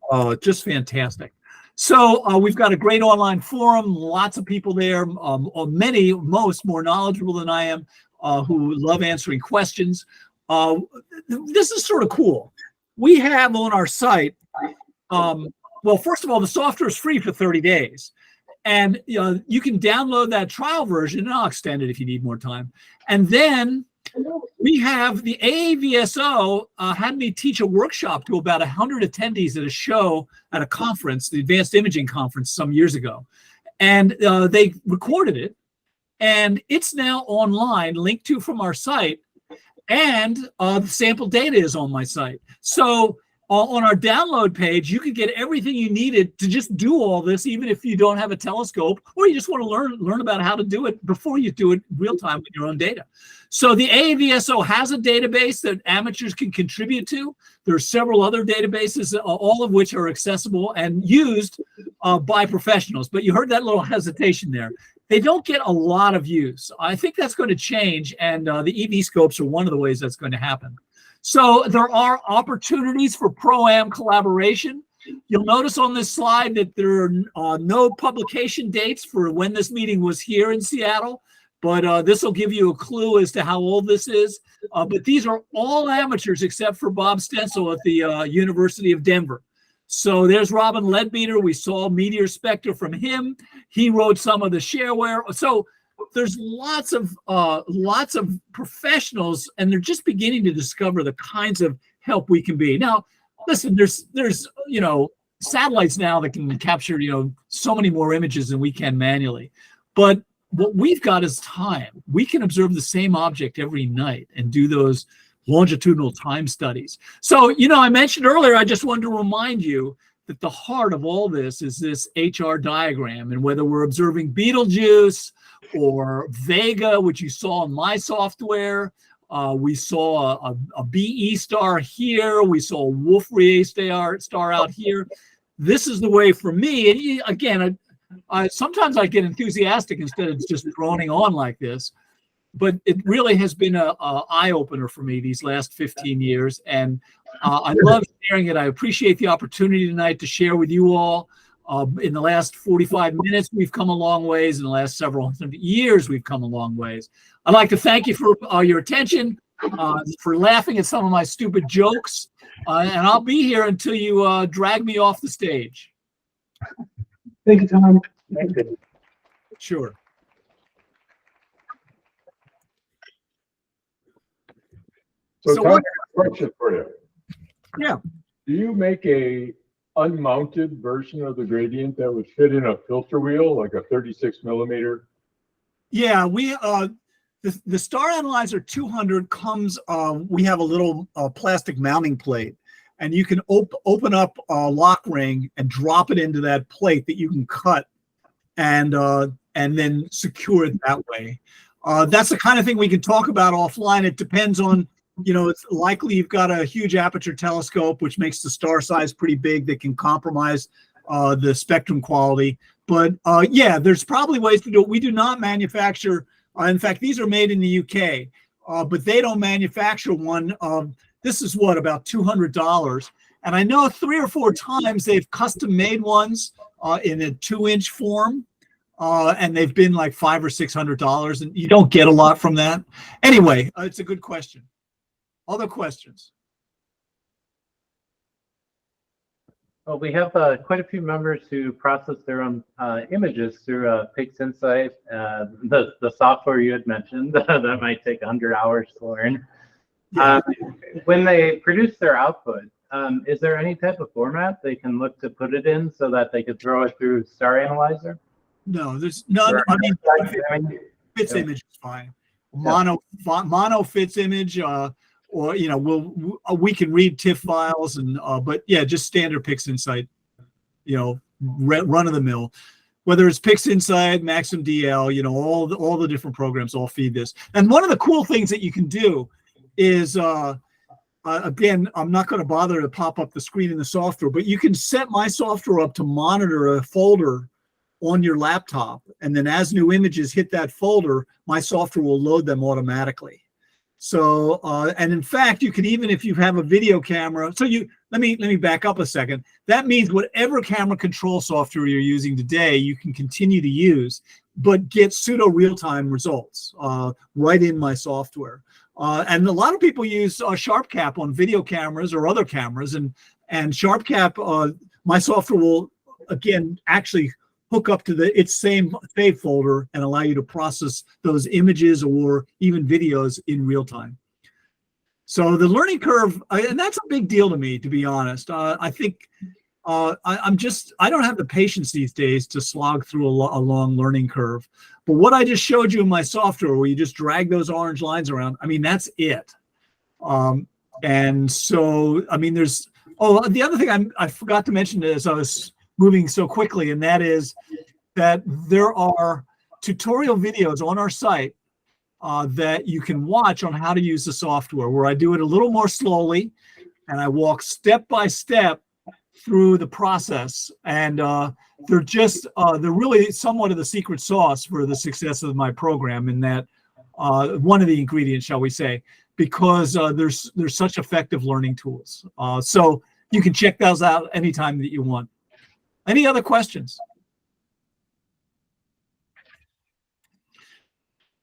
fantastic. So we've got a great online forum, lots of people there, most more knowledgeable than I am, who love answering questions. This is sort of cool. We have on our site, well, first of all, the software is free for 30 days. And you can download that trial version, and I'll extend it if you need more time. And then we have the eVscope had me teach a workshop to about 100 attendees at a show at a conference, the Advanced Imaging Conference, some years ago. And they recorded it, and it's now online, linked to from our site, and the sample data is on my site. So on our download page, you can get everything you needed to just do all this, even if you don't have a telescope, or you just want to learn about how to do it before you do it real time with your own data. So the eVscope has a database that amateurs can contribute to. There are several other databases, all of which are accessible and used by professionals. But you heard that little hesitation there. They don't get a lot of use. I think that's going to change, and the eVscopes are one of the ways that's going to happen. So there are opportunities for pro-am collaboration. You'll notice on this slide that there are no publication dates for when this meeting was here in Seattle, but this will give you a clue as to how old this is. But these are all amateurs except for Bob Stencil at the University of Denver. So there's Robin Leadbeater. We saw Meteor Spectra from him. He wrote some of the shareware. So there's lots of professionals, and they're just beginning to discover the kinds of help we can be. Now, listen, there's satellites now that can capture so many more images than we can manually. But what we've got is time. We can observe the same object every night and do those longitudinal time studies. So, I mentioned earlier, I just wanted to remind you that the heart of all this is this HR diagram, and whether we're observing Betelgeuse or Vega, which you saw in my software, we saw a BE star here, we saw a Wolf-Rayet star out here. This is the way for me. And again, sometimes I get enthusiastic instead of just droning on like this, but it really has been an eye-opener for me these last 15 years, and I love sharing it. I appreciate the opportunity tonight to share with you all. In the last 45 minutes, we've come a long ways. In the last several years, we've come a long ways. I'd like to thank you for your attention, for laughing at some of my stupid jokes, and I'll be here until you drag me off the stage. Thank you, Tom. Thank you. Sure. So Tom, I have what? a question for you. Yeah. Do you make a unmounted version of the gradient that would fit in a filter wheel, like a 36 millimeter? Yeah, we the Star Analyzer 200 comes. We have a little plastic mounting plate, and you can open up a lock ring and drop it into that plate that you can cut, and then secure it that way. That's the kind of thing we can talk about offline. It depends on, it's likely you've got a huge aperture telescope, which makes the star size pretty big, that can compromise the spectrum quality. But yeah, there's probably ways to do it. We do not manufacture. In fact, these are made in the UK, but they don't manufacture one. This is about $200. And I know 3 or 4 times they've custom made ones in a 2-inch form. And they've been like $500 or $600, and you don't get a lot from that. Anyway, it's a good question. Other questions? Well, we have quite a few members who process their own images through Pix Insight, the software you had mentioned that might take 100 hours to learn. Yeah. When they produce their output, is there any type of format they can look to put it in so that they could throw it through Star Analyzer? No, there's none. I mean, fits image is fine. Mono fits image, or you know, we can read TIFF files and but yeah, just standard PixInsight, you know, run of the mill. Whether it's PixInsight, Maxim DL, you know, all the different programs all feed this. And one of the cool things that you can do is again, I'm not going to bother to pop up the screen in the software, but you can set my software up to monitor a folder on your laptop, and then as new images hit that folder, my software will load them automatically. So, and in fact, you can, even if you have a video camera, so let me back up a second. That means whatever camera control software you're using today, you can continue to use, but get pseudo real-time results right in my software. And a lot of people use SharpCap on video cameras or other cameras, and SharpCap, my software will again actually hook up to its same save folder and allow you to process those images or even videos in real time. So the learning curve, and that's a big deal to me, to be honest. I think I don't have the patience these days to slog through a long learning curve. But what I just showed you in my software, where you just drag those orange lines around, I mean, that's it. And so, I mean, the other thing I forgot to mention as I was moving so quickly, and that is that there are tutorial videos on our site that you can watch on how to use the software, where I do it a little more slowly, and I walk step by step through the process. And they're really somewhat of the secret sauce for the success of my program, in that one of the ingredients, shall we say, because there's such effective learning tools. So you can check those out anytime that you want. Any other questions?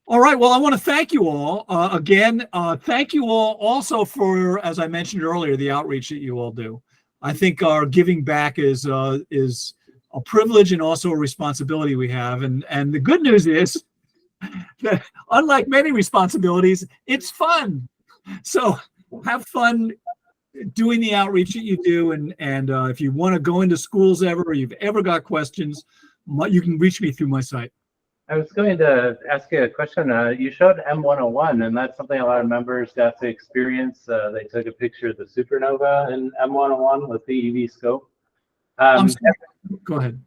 All right, well, I want to thank you all again. Thank you all also for, as I mentioned earlier, the outreach that you all do. I think our giving back is a privilege and also a responsibility we have. And the good news is that, unlike many responsibilities, it's fun. So have fun doing the outreach that you do. And if you want to go into schools ever, or you've ever got questions, you can reach me through my site. I was going to ask you a question. You showed M101, and that's something a lot of members got to experience. They took a picture of the supernova in M101 with the eVscope. Go ahead.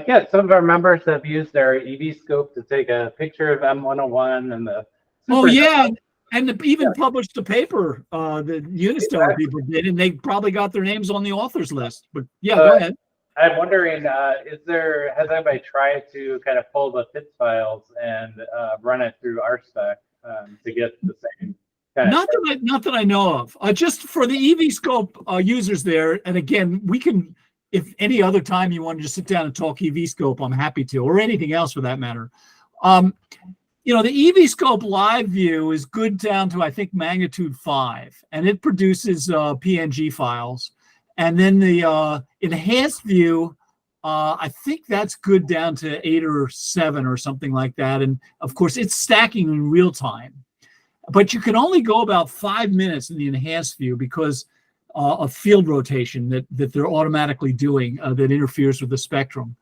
Yeah, some of our members have used their eVscope to take a picture of M101 and the supernova. Oh, yeah. And even published a paper that Unistellar people did, and they probably got their names on the authors list. But yeah, go ahead. I'm wondering, has anybody tried to kind of pull the FITS files and run it through Rspec to get the same kind of not that I know of. Just for the eVscope users there, and again, we can, if any other time you want to just sit down and talk eVscope, I'm happy to, or anything else for that matter. You know, the eVscope live view is good down to, I think, magnitude 5, and it produces PNG files. And then the enhanced view, I think that's good down to 8 or 7 or something like that. And of course, it's stacking in real time. But you can only go about 5 minutes in the enhanced view because of field rotation that they're automatically doing that interferes with the spectrum.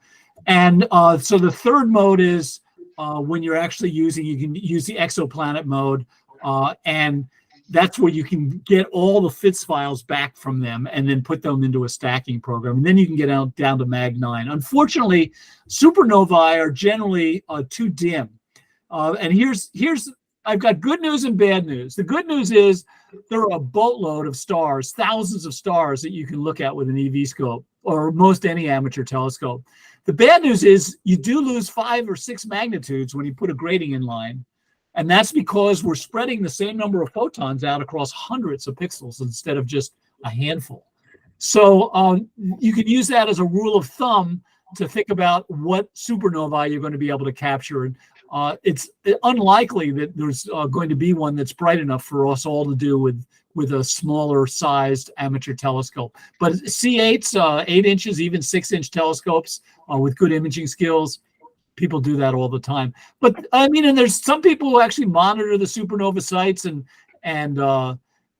And so the third mode is when you're actually you can use the exoplanet mode, and that's where you can get all the FITS files back from them and then put them into a stacking program. And then you can get down to Mag 9. Unfortunately, supernovae are generally too dim. And here's I've got good news and bad news. The good news is there are a boatload of stars, thousands of stars that you can look at with an eVscope or most any amateur telescope. The bad news is you do lose 5 or 6 magnitudes when you put a grating in line. And that's because we're spreading the same number of photons out across hundreds of pixels instead of just a handful. So you can use that as a rule of thumb to think about what supernovae you're going to be able to capture. And it's unlikely that there's going to be one that's bright enough for us all to do with a smaller sized amateur telescope. But C8s, 8 inches, even 6-inch telescopes with good imaging skills, people do that all the time. But I mean, and there's some people who actually monitor the supernova sites and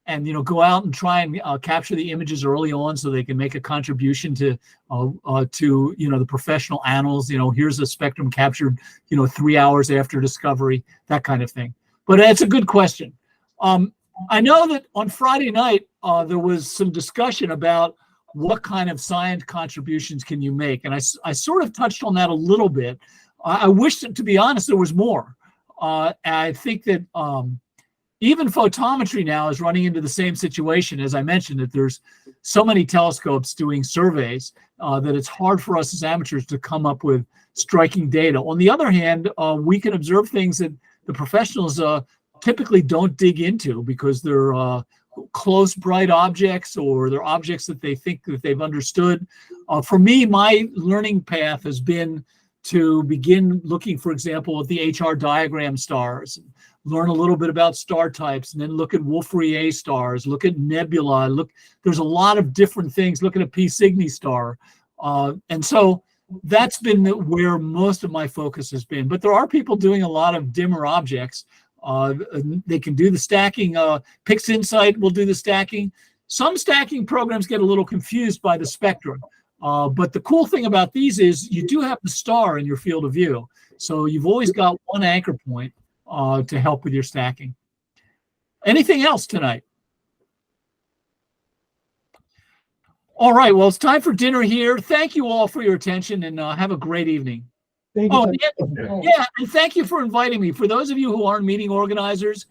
and go out and try and capture the images early on so they can make a contribution to the professional annals. Here's a spectrum captured 3 hours after discovery, that kind of thing. But it's a good question. I know that on Friday night there was some discussion about what kind of science contributions can you make, and I sort of touched on that a little bit. I wish that, to be honest, there was more. I think that even photometry now is running into the same situation. As I mentioned, that there's so many telescopes doing surveys that it's hard for us as amateurs to come up with striking data. On the other hand, we can observe things that the professionals typically don't dig into because they're close, bright objects, or they're objects that they think that they've understood. For me, my learning path has been to begin looking, for example, at the HR diagram stars, learn a little bit about star types, and then look at Wolf-Rayet stars, look at nebula, there's a lot of different things, look at a P Cygni star. And so that's been where most of my focus has been. But there are people doing a lot of dimmer objects. They can do the stacking. PixInsight will do the stacking. Some stacking programs get a little confused by the spectrum. But the cool thing about these is you do have the star in your field of view. So you've always got one anchor point to help with your stacking. Anything else tonight? All right, well, it's time for dinner here. Thank you all for your attention, and have a great evening. Thank you. Yeah, and thank you for inviting me. For those of you who aren't meeting organizers,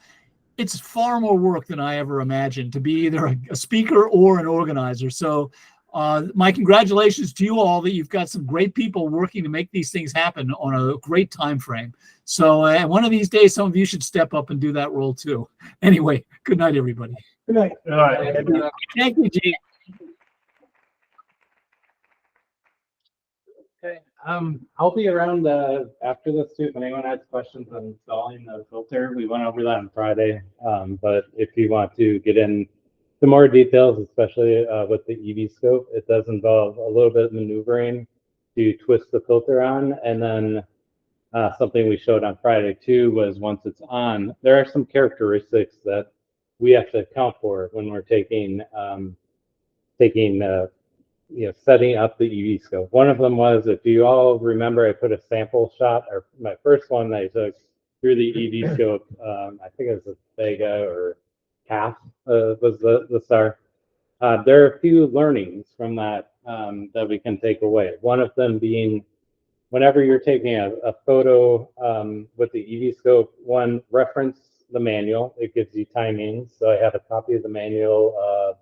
it's far more work than I ever imagined to be either a speaker or an organizer. So my congratulations to you all that you've got some great people working to make these things happen on a great time frame. So one of these days, some of you should step up and do that role too. Anyway, good night, everybody. Good night. All right. Thank you, Gene. Okay. I'll be around after this too. If anyone has questions on installing the filter, we went over that on Friday. But if you want to get in the more details, especially with the eVscope, it does involve a little bit of maneuvering to twist the filter on. And then something we showed on Friday too was once it's on, there are some characteristics that we have to account for when we're setting up the eVscope. One of them was, if you all remember, I put a sample shot, or my first one that I took through the eVscope. I think it was a Vega or half was the star. There are a few learnings from that that we can take away. One of them being, whenever you're taking a photo with the eVscope, one, reference the manual. It gives you timings. So I have a copy of the manual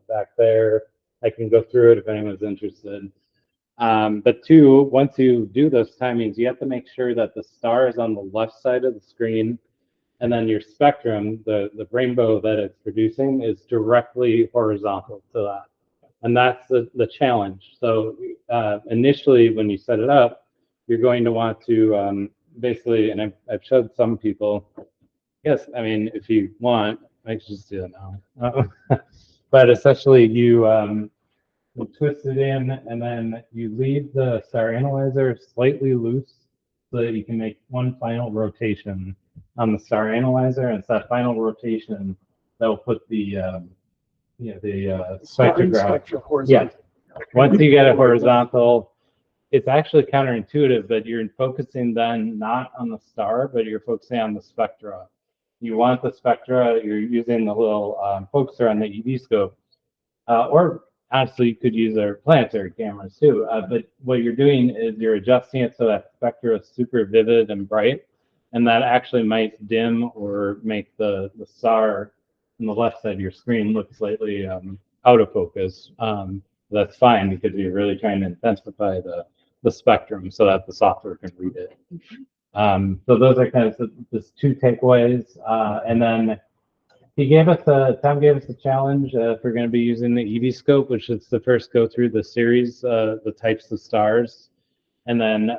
back there. I can go through it if anyone's interested. But two, once you do those timings, you have to make sure that the star is on the left side of the screen, and then your spectrum, the rainbow that it's producing, is directly horizontal to that. And that's the challenge. So initially, when you set it up, you're going to want to basically, and I've showed some people, yes, I mean, if you want, I can just do it now. But essentially, you twist it in, and then you leave the star analyzer slightly loose so that you can make one final rotation on the star analyzer. And it's that final rotation that will put the spectrograph. Yeah. Once you get it horizontal, it's actually counterintuitive, but you're focusing then not on the star, but you're focusing on the spectra. You want the spectra, you're using the little focuser on the eVscope, or honestly, you could use our planetary cameras too. But what you're doing is you're adjusting it so that spectra is super vivid and bright, and that actually might dim or make the star on the left side of your screen look slightly out of focus. That's fine because you're really trying to intensify the spectrum so that the software can read it. So those are kind of just two takeaways. And then Tom gave us a challenge if we're going to be using the eVscope, which is to first go through the series, the types of stars. And then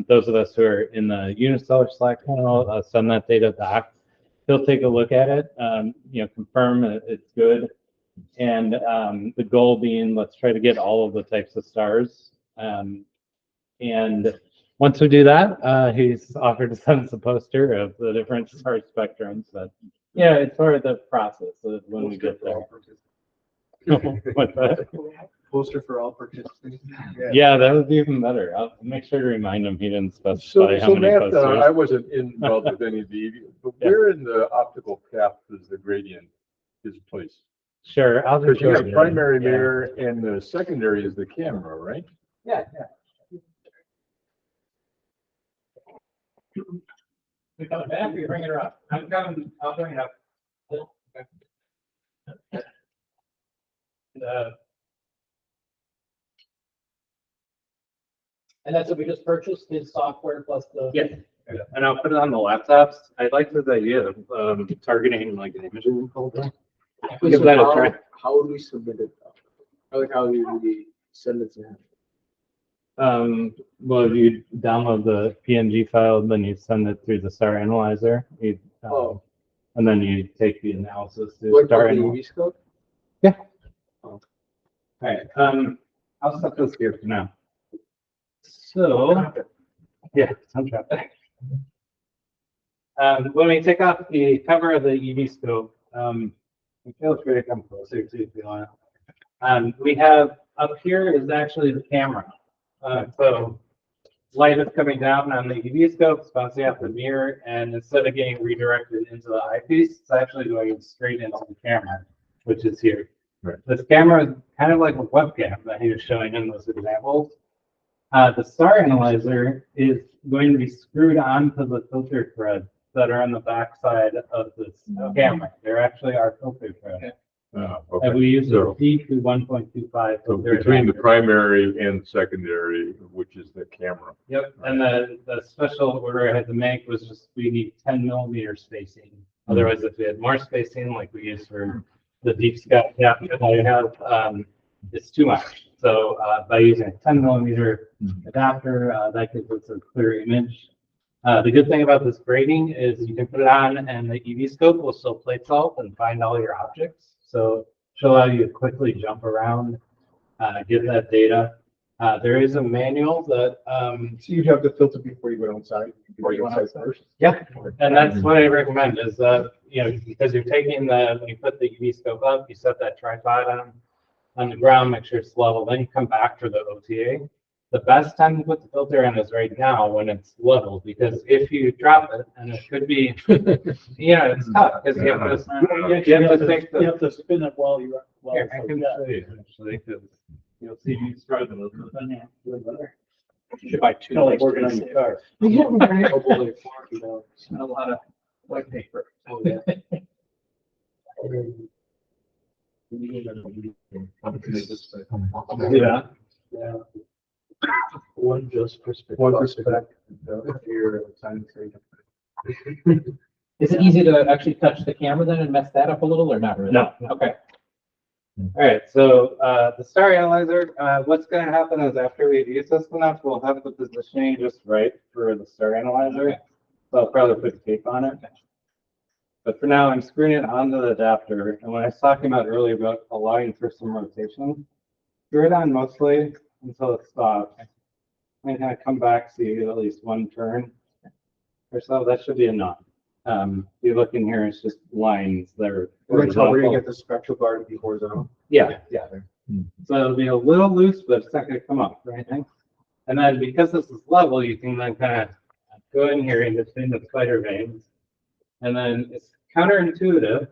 those of us who are in the Unistellar Slack channel send that data back. He'll take a look at it, confirm it's good. And the goal being, let's try to get all of the types of stars. And once we do that, he's offered to send us a poster of the different star spectrums that Yeah, it's part of the process of when we get there. What's that? Poster for all participants. Yeah, that would be even better. I'll make sure to remind him he didn't specify how So many Matt, posters. I wasn't involved with any of the EV, but Yeah. where in the optical path does the gradient is placed? Sure, I'll Because just you show have you. primary Yeah. mirror and the secondary is the camera, right? Yeah, You coming back or you bringing her up? I'm coming, I'll bring it up. And that's what we just purchased, his software plus the. Yes, and I'll put it on the laptops. I like this idea of targeting like an imaging folder. Give that a try. How would we submit it? How would we send it to him? Well, you download the PNG file, then you send it through the star analyzer. And then you take the analysis to Like star the analyzer. eVscope? Yeah. All right. I'll set this here for now. So, yeah, I'm trapped. When we take off the cover of the eVscope, feel free to come closer too if you want. We have up here is actually the camera. So light is coming down on the eVscope, it's bouncing off the mirror, and instead of getting redirected into the eyepiece, it's actually going straight into the camera, which is here. Right. This camera is kind of like a webcam that he was showing in those examples. The star analyzer is going to be screwed onto the filter threads that are on the back side of this camera. They're actually our filter threads. Okay. And we use a So- D2 1.25 So filter. between the adapter. primary and secondary, which is the camera. Yep, and the special order I had to make was just, we need 10mm spacing. Otherwise, if we had more spacing, like we use for the deep sky adapter that I have, it's too much. So by using a 10mm adapter, that gives us a clear image. The good thing about this grating is you can put it on and the eVscope will still play itself and find all your objects. So she'll allow you to quickly jump around, get that data. There is a manual that, So you have the filter before you go inside? Before you go inside first? yeah, and that's what I recommend is, because you're taking when you put the eVscope up, you set that tripod on the ground, make sure it's level, then you come back for the OTA. The best time to put the filter in is right now when it's level, because if you drop it, and it could be, it's tough, because you have to spin it while you're. Here, I can show you actually, because you'll see me struggle with it. Should buy two. No, like working on your car. A lot of white paper. Yeah. One just for spec. One for spec. Is it easy to actually touch the camera then and mess that up a little or not really? No. Okay. All right, so the star analyzer, what's going to happen is after we've used this enough, we'll have the positioning just right for the star analyzer. Okay. So I'll probably put tape on it. But for now, I'm screwing it onto the adapter. And when I was talking about earlier about allowing for some rotation, screw it on mostly until it stops. And kind of come back so you get at least one turn or so. That should be enough. If you look in here, it's just lines that are That's how we're gonna horizontal. get the spectral bar to be horizontal. Yeah. So it'll be a little loose, but it's not going to come up or anything. And then because this is level, you can then kind of go in here in between the spider veins. And then it's counterintuitive,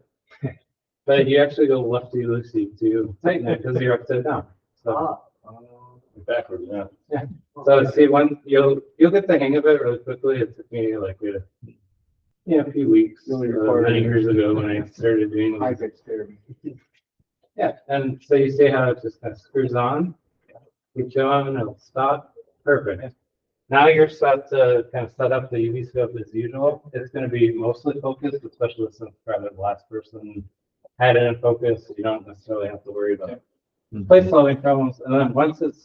but you actually go lefty-loosey to tighten it because you're upside down. So backwards, yeah. Yeah. So see, you'll get the hang of it really quickly. It took me like a few weeks, many years ago when I started doing High this. dexterity. Yeah, and so you see how it just kind of screws on, keeps on, it'll stop, perfect. Now you're set to kind of set up the eVscope as usual. It's going to be mostly focused, especially since probably the last person had it in focus. You don't necessarily have to worry about place solving problems. And then once it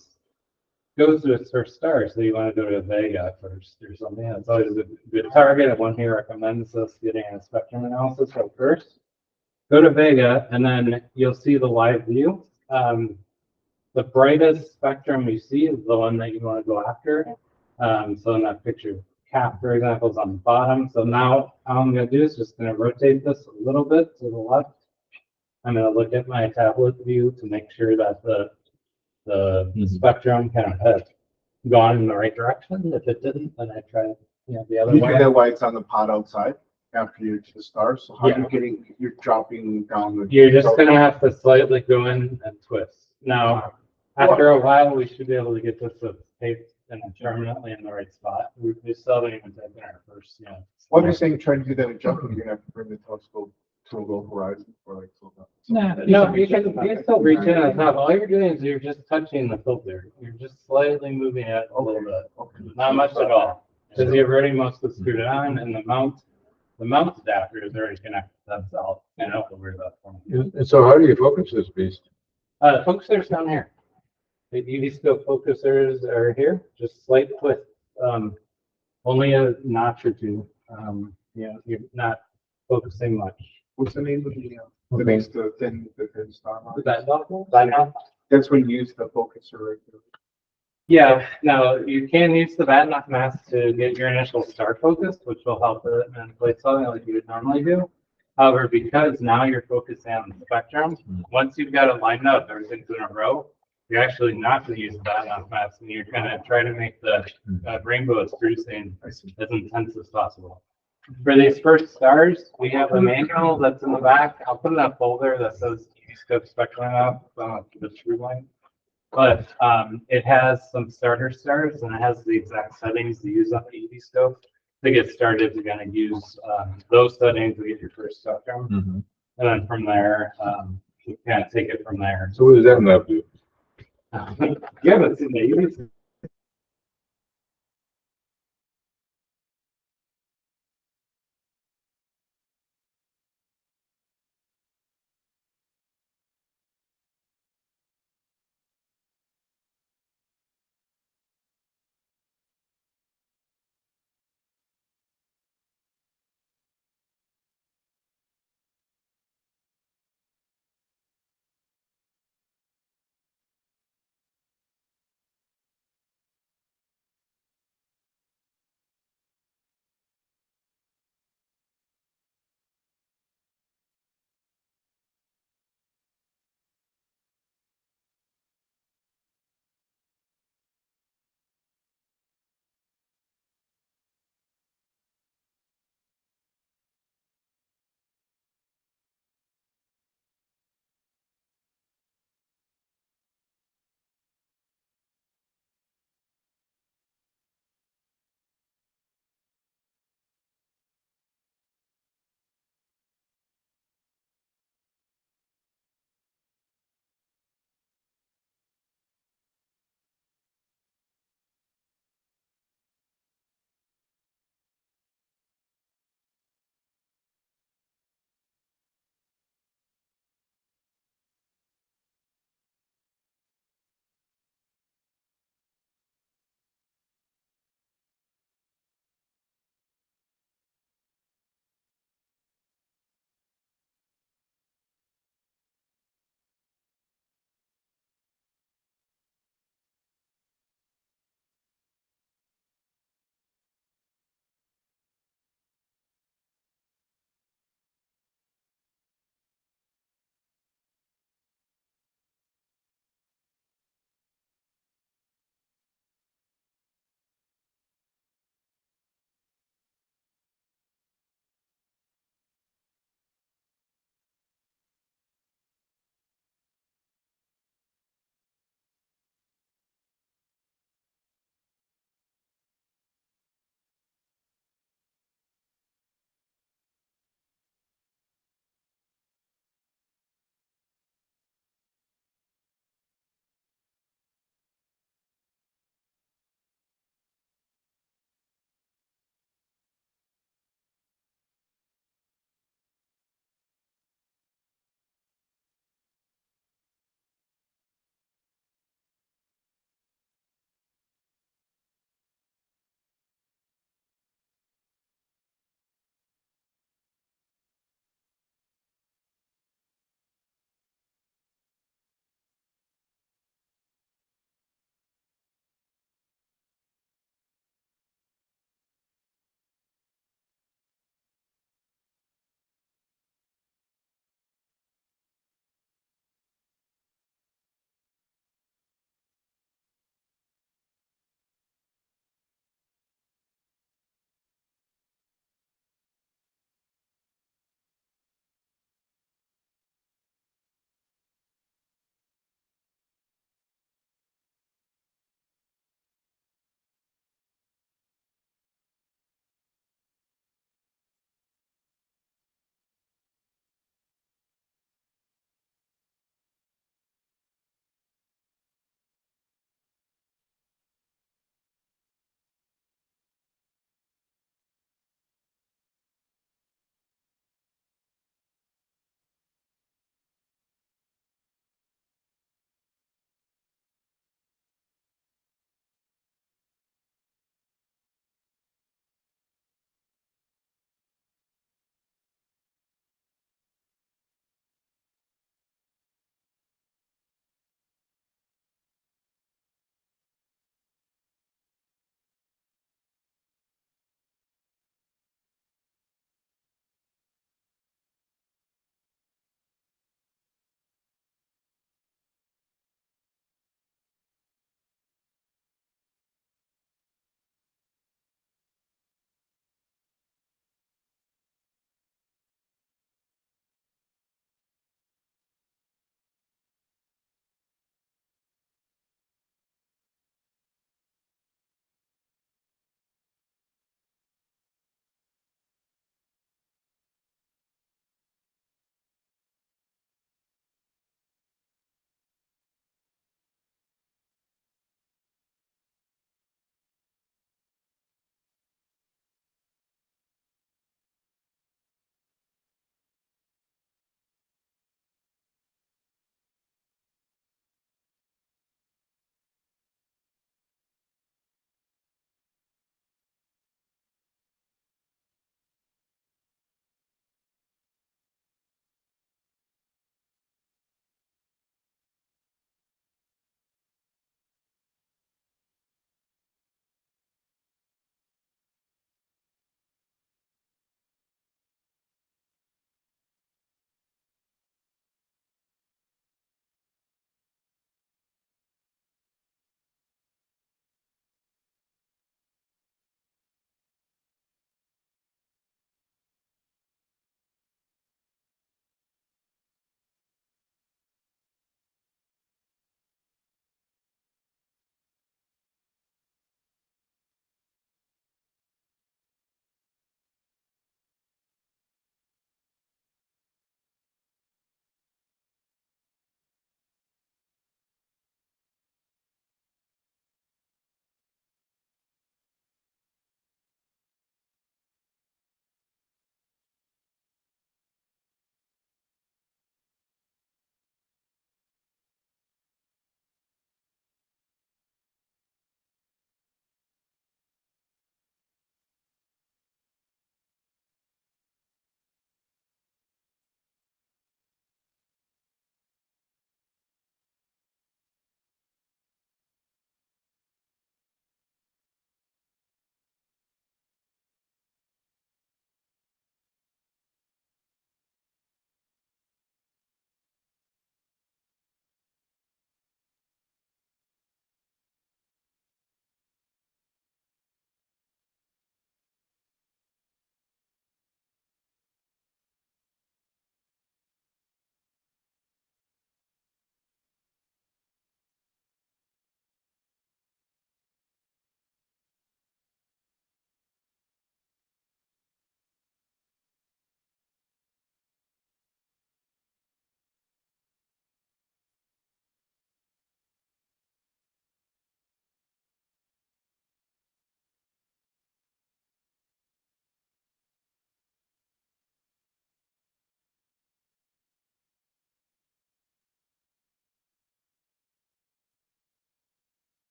goes to its first star, so you want to go to Vega first or something. It's always a good target. And one here recommends us getting a spectrum analysis from first. Go to Vega, and then you'll see the live view. The brightest spectrum you see is the one that you want to go after. So in that picture, cap, for example, is on the bottom. So now all I'm going to do is just going to rotate this a little bit to the left. I'm going to look at my tablet view to make sure that the spectrum kind of has gone in the right direction. If it didn't, then I try the other You way. do that while it's on the pot outside after you hit the stars. So how Yeah. you're dropping down the. You're just going to have to slightly go in and twist. Now, after a while, we should be able to get this taped and permanently in the right spot. We still haven't even taken our first, What you're saying, trying to do that with jumping, you're gonna have to bring the telescope to a low horizon or like. No, you can still reach in on top. All you're doing is you're just touching the filter. You're just slightly moving it a little bit. Okay. Not much at all. Because you've already mostly screwed it on, and the mount adapter is already connected. That's all. I don't have to worry about it. And so how do you focus this beast? The focusers down here. The eVscope focusers are here. Just slight twist. Only a notch or two. You're not focusing much. What's the name of the makes the thin star Is mount? that helpful? That help? That's when you use the focuser right there. Yeah, no, you can use the bad enough mask to get your initial star focused, which will help it manipulate something like you would normally do. However, because now you're focusing on the spectrum, once you've got it lined up, everything's in a row, you're actually not going to use the bad enough mask, and you're going to try to make the rainbow as producing as intense as possible. For these first stars, we have a manual that's in the back. I'll put in a folder that says eVscope Spectrum up, the true one. But it has some starter stars, and it has the exact settings to use on the eVscope. To get started, you're going to use those settings to get your first spectrum. And then from there, you kind of take it from there. So what does that map do? You haven't seen the eVscope.